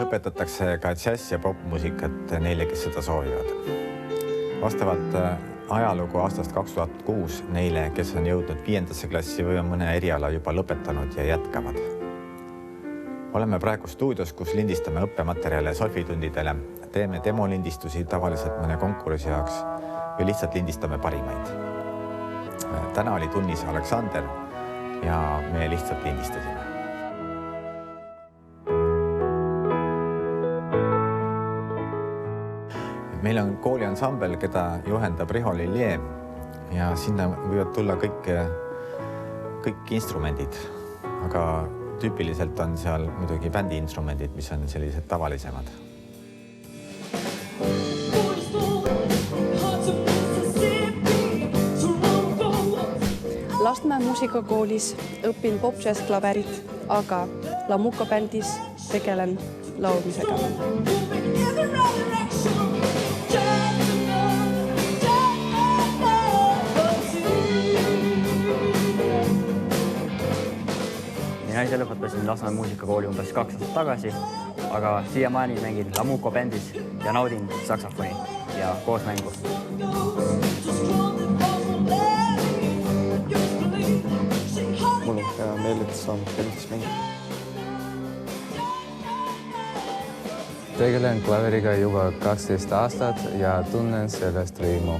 õpetatakse ka džäss- ja popmuusikat neile, kes seda soovivad. Vastavalt ajalugu aastast 2006 neile, kes on jõudnud 5. klassi või on mõne eriala juba lõpetanud ja jätkavad. Oleme praegu stuudios, kus lindistame õppematerjale solfitundidele, teeme demolindistusi tavaliselt mõne konkursi jaoks või lihtsalt lindistame parimaid. Täna oli tunnis Aleksander ja me lihtsalt lindistasime. Meil on kooli ansambel, keda juhendab Riho Lilje ja sinna võivad tulla kõik instrumendid, aga tüüpiliselt on seal muidugi bändi instrumendid, mis on sellised tavalisemad. Lasnamäe muusikakoolis õpin pop-jazz-klaverit, aga Lamuka bändis tegelen laulmisega. Mina ise lõpetasin Lasnamäe muusikakooli umbes 2 aastat tagasi, aga siiamaani mängin Lamuka bändis ja naudin saksofoni ja koosmängu. Mul on hea meel, et saan bändis mängida. Tegelen klaveriga juba 12 aastat ja tunnen sellest rõõmu.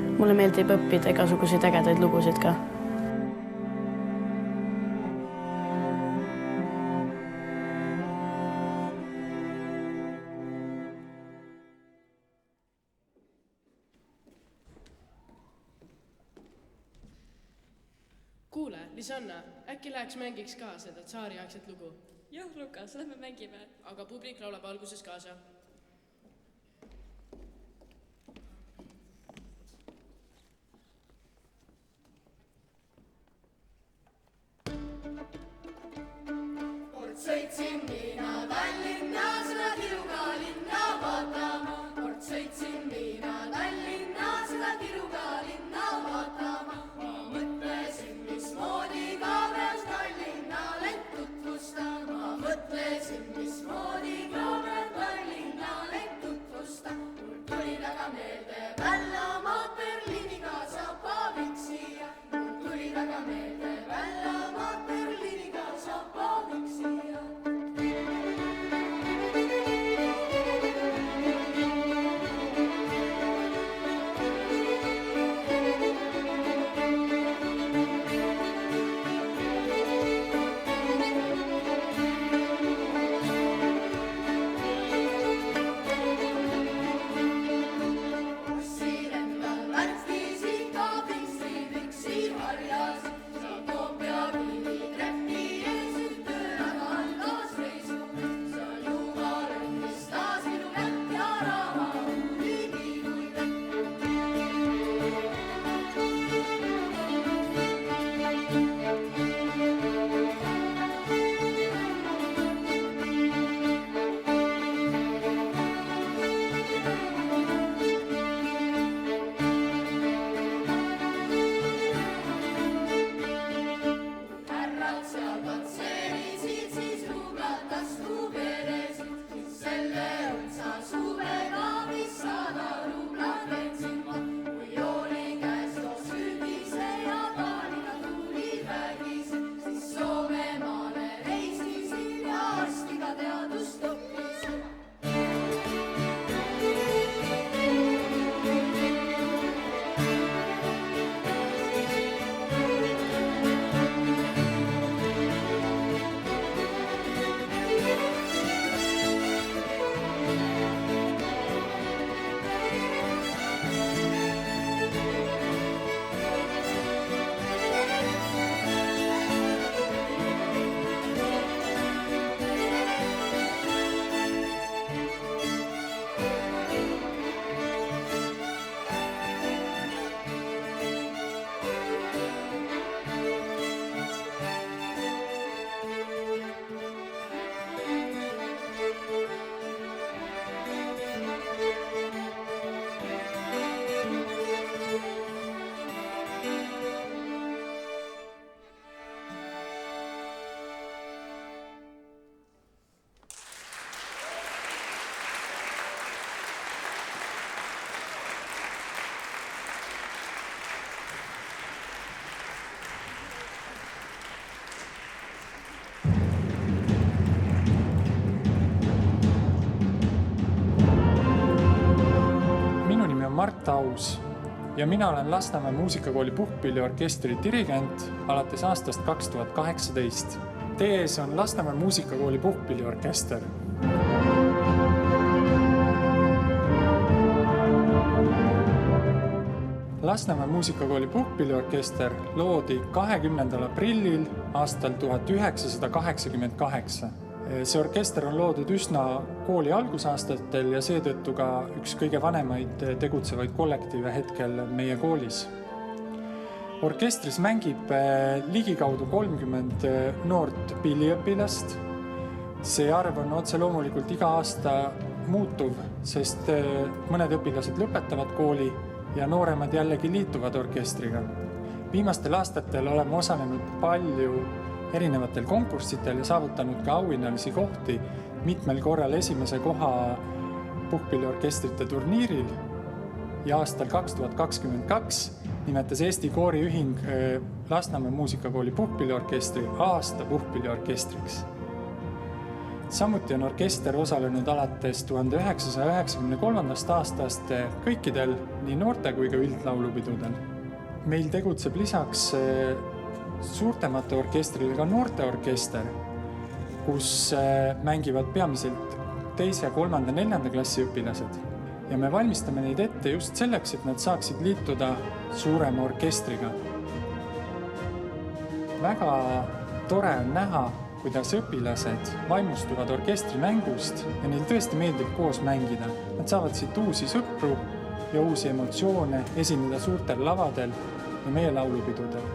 mulle meeldib õppida igasuguseid ägedaid lugusid ka. Kuule, Lisanna, äkki läheks mängiks ka seda tsaariaegset lugu? Jah, Lukas, lähme mängime. Aga publik laulab alguses kaasa. Kord sõitsin mina Tallinna, seda Kiruga linna vaatama. Kord sõitsin mina Tallinna, seda Kiruga linna vaatama. Ma mõtlesin, mismoodi ka peaks Tallinnale tutvustan. Ma mõtlesin, mismoodi ka peaks Tallinnale tutvustan. Mul tuli väga meelde Vällamaad Berliiniga sapaviks siia. Mul tuli väga meelde Vällamaad Berliiniga sapaviks siia. Mart Aus ja mina olen Lasnamäe muusikakooli puhkpilliorkestri dirigent alates aastast 2018. Teie ees on Lasnamäe muusikakooli puhkpilliorkester. Lasnamäe muusikakooli puhkpilliorkester loodi 20. aprillil aastal 1988. See orkester on loodud üsna kooli algusaastatel ja seetõttu ka üks kõige vanemaid tegutsevaid kollektiive hetkel meie koolis. Orkestris mängib ligikaudu 30 noort pilliõpilast. See arv on otse loomulikult iga aasta muutuv, sest mõned õpilased lõpetavad kooli ja nooremad jällegi liituvad orkestriga. Viimastel aastatel oleme osalenud palju erinevatel konkurssitel ja saavutanud ka auhinnalisi kohti mitmel korral esimese koha puhkpilliorkestrite turniiril ja aastal 2022 nimetas Eesti Kooriühing Lasnamäe muusikakooli puhkpilliorkestri aasta puhkpilliorkestriks. Samuti on orkester osalenud alates 1993. aastast kõikidel nii noorte kui ka üldlaulupidudel. Meil tegutseb lisaks suurtemate orkestrile ka noorteorkester, kus mängivad peamiselt 2., 3., 4. klassi õpilased. Ja me valmistame neid ette just selleks, et nad saaksid liituda suurema orkestriga. Väga tore on näha, kuidas õpilased vaimustuvad orkestri mängust ja neil tõesti meeldib koos mängida. Nad saavad siit uusi sõpru ja uusi emotsioone esineda suurtel lavadel ja meie laulupidudel.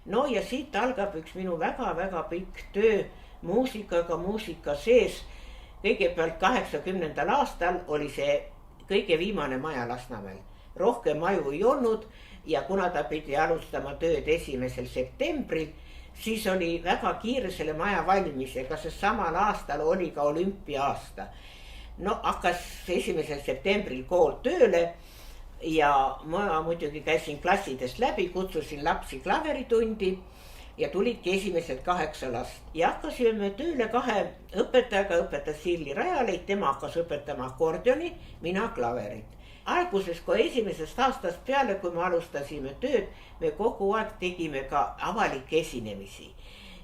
no ja siit algab üks minu väga-väga pikk töö muusikaga, muusika sees. Kõigepealt 80. aastal oli see kõige viimane maja Lasnamäel. Rohkem maju ei olnud ja kuna ta pidi alustama tööd 1. septembril, siis oli väga kiire selle maja valmisega, sest samal aastal oli ka olümpia-aasta. No hakkas 1. septembril kool tööle ja ma muidugi käisin klassidest läbi, kutsusin lapsi klaveritundi ja tulidki esimesed 8 last. Ja hakkasime tööle 2 õpetajaga, õpetas Sirli Rajaleit, tema hakkas õpetama akordioni, mina klaverit. Alguses, kui 1. aastast peale, kui me alustasime tööd, me kogu aeg tegime ka avalikke esinemisi.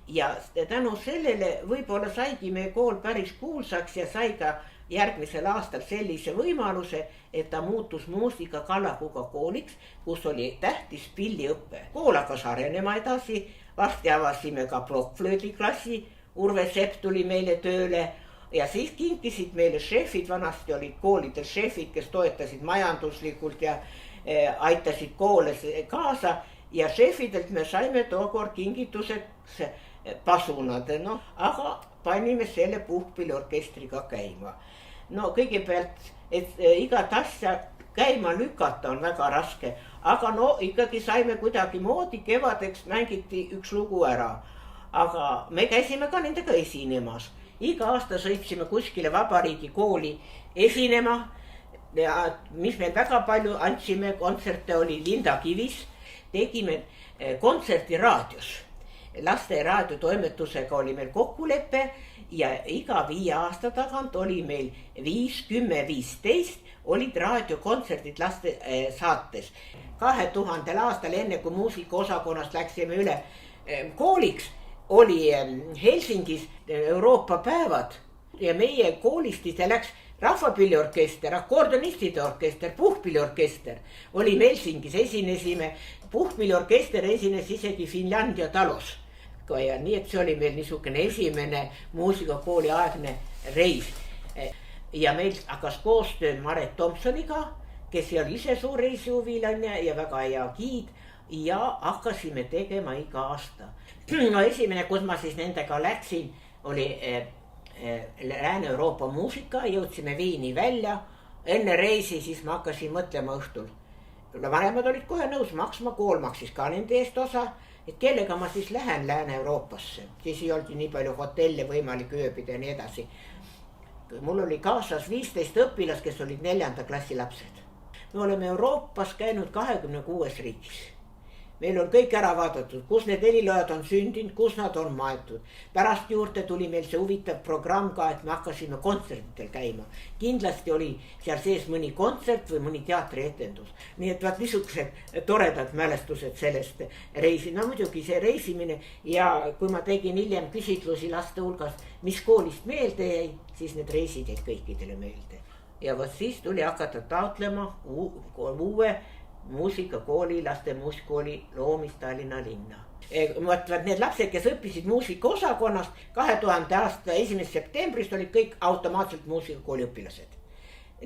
Ja tänu sellele võib-olla saigi meie kool päris kuulsaks ja sai ka järgmisel aastal sellise võimaluse, et ta muutus muusika kallakuga kooliks, kus oli tähtis pilliõppe. Kool hakkas arenema edasi, varsti avasime ka plokkflöödiklassi, Urve Sepp tuli meile tööle ja siis kinkisid meile šefid, vanasti olid koolidel šefid, kes toetasid majanduslikult ja aitasid koole kaasa ja šefidelt me saime tookord kingituseks pasunad, aga panime selle puhkpilliorkestriga käima. No kõigepealt, et igat asja käima lükata on väga raske, aga no ikkagi saime kuidagi moodi, kevadeks mängiti üks lugu ära. Aga me käisime ka nendega esinemas. Iga aasta sõitsime kuskile Vabariigi kooli esinema ja mis meil väga palju andsime kontserte oli Linda Kivis, tegime kontserti raadios. Laste raadiotoimetusega oli meil kokkulepe ja iga 5 aasta tagant oli meil 5, 10, 15 olid raadiokontserdid laste saates. 2000 aastal, enne kui muusikaosakonnast läksime üle kooliks, oli Helsingis Euroopa päevad ja meie koolist läks rahvapilliorkester, akordionistide orkester, puhkpilliorkester oli Helsingis, esinesime. Puhkpilliorkester esines isegi Finlandia talos. Ja nii, et see oli meil niisugune esimene muusikakooli aegne reis. Ja meil hakkas koostöö Maret Thompsoniga, kes oli ise suur reisihuvilane ja väga hea giid ja hakkasime tegema iga aasta. No esimene, kus ma siis nendega läksin, oli Lääne-Euroopa muusika, jõudsime Viini välja. Enne reisi siis ma hakkasin mõtlema õhtul. Vanemad olid kohe nõus maksma, kool maksis ka nende eest osa, et kellega ma siis lähen Lääne-Euroopasse. Siis ei olnud nii palju hotelle võimalik ööbida ja nii edasi. Mul oli kaasas 15 õpilast, kes olid 4. klassi lapsed. Me oleme Euroopas käinud 26 riigis. Meil on kõik ära vaadatud, kus need helilojad on sündinud, kus nad on maetud. Pärast juurde tuli meil see huvitav programm ka, et me hakkasime kontsertitel käima. Kindlasti oli seal sees mõni kontsert või mõni teatrietendus. Nii et vaat niisugused toredad mälestused sellest reisi. No muidugi see reisimine ja kui ma tegin hiljem küsitlusi laste hulgas, mis koolist meelde jäi, siis need reisid jäid kõikidele meelde. Ja vot siis tuli hakata taotlema uue muusikakooli, laste muusikooli loomist Tallinna linna. Mõtlevad need lapsed, kes õppisid muusikaosakonnast 2000 aasta 1. septembrist olid kõik automaatselt muusikakooli õpilased.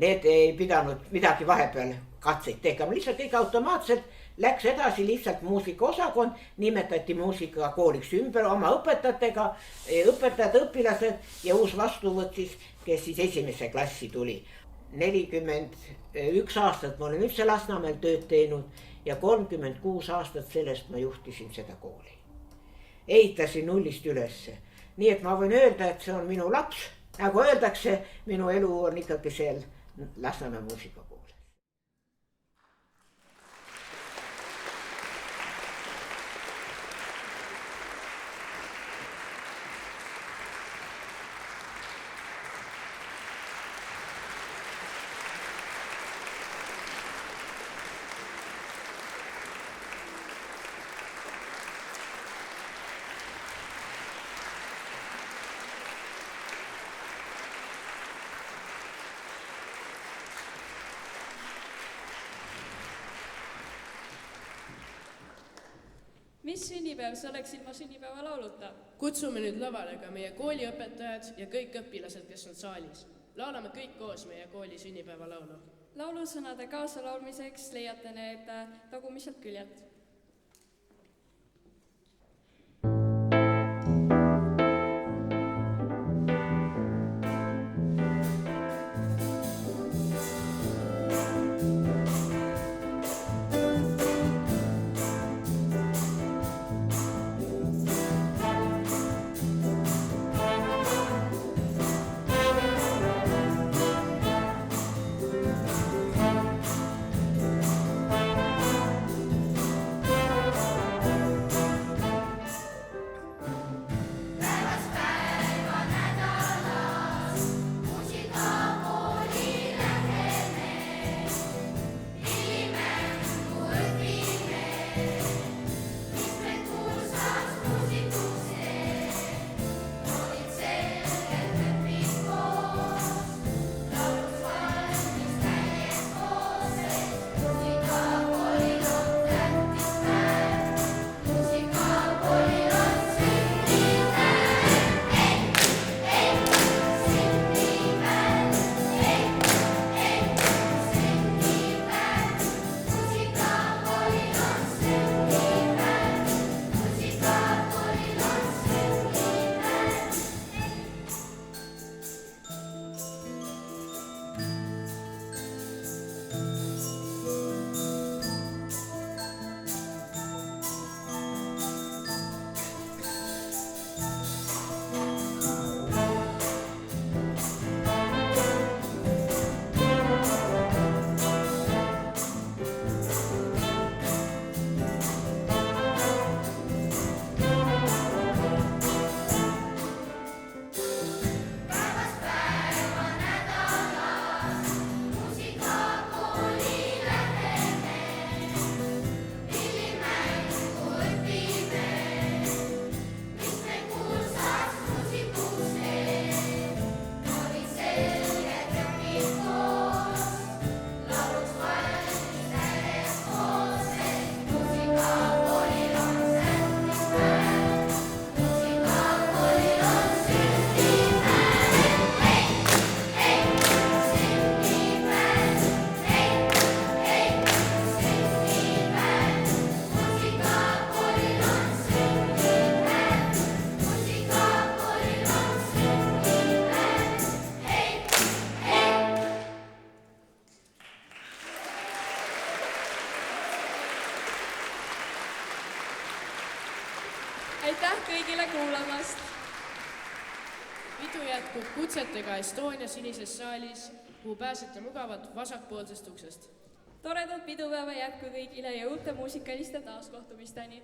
Need ei pidanud midagi vahepeal katseid tegema, lihtsalt kõik automaatselt läks edasi lihtsalt muusikaosakond, nimetati muusikakooliks ümber oma õpetajatega, õpetajad, õpilased ja uus vastuvõtt siis, kes siis 1. klassi tuli. 41 aastat ma olen üldse Lasnamäel tööd teinud ja 36 aastat sellest ma juhtisin seda kooli. Ehitasin nullist ülesse. Nii et ma võin öelda, et see on minu laps. Nagu öeldakse, minu elu on ikkagi seal Lasnamäe muusikakool. Mis sünnipäev see oleks ilma sünnipäeva lauluta? Kutsume nüüd lavale ka meie kooliõpetajad ja kõik õpilased, kes on saalis. Laulame kõik koos meie kooli sünnipäeva laulu. Laulusõnade kaasalaulmiseks leiate need tagumiselt küljelt. aitäh kõigile kuulamast! Pidu jätkub kutsetega Estonia sinises saalis, kuhu pääsete mugavalt vasakpoolsest uksest. Toredat pidupäeva jätku kõigile ja uute muusikaliste taaskohtumisteni!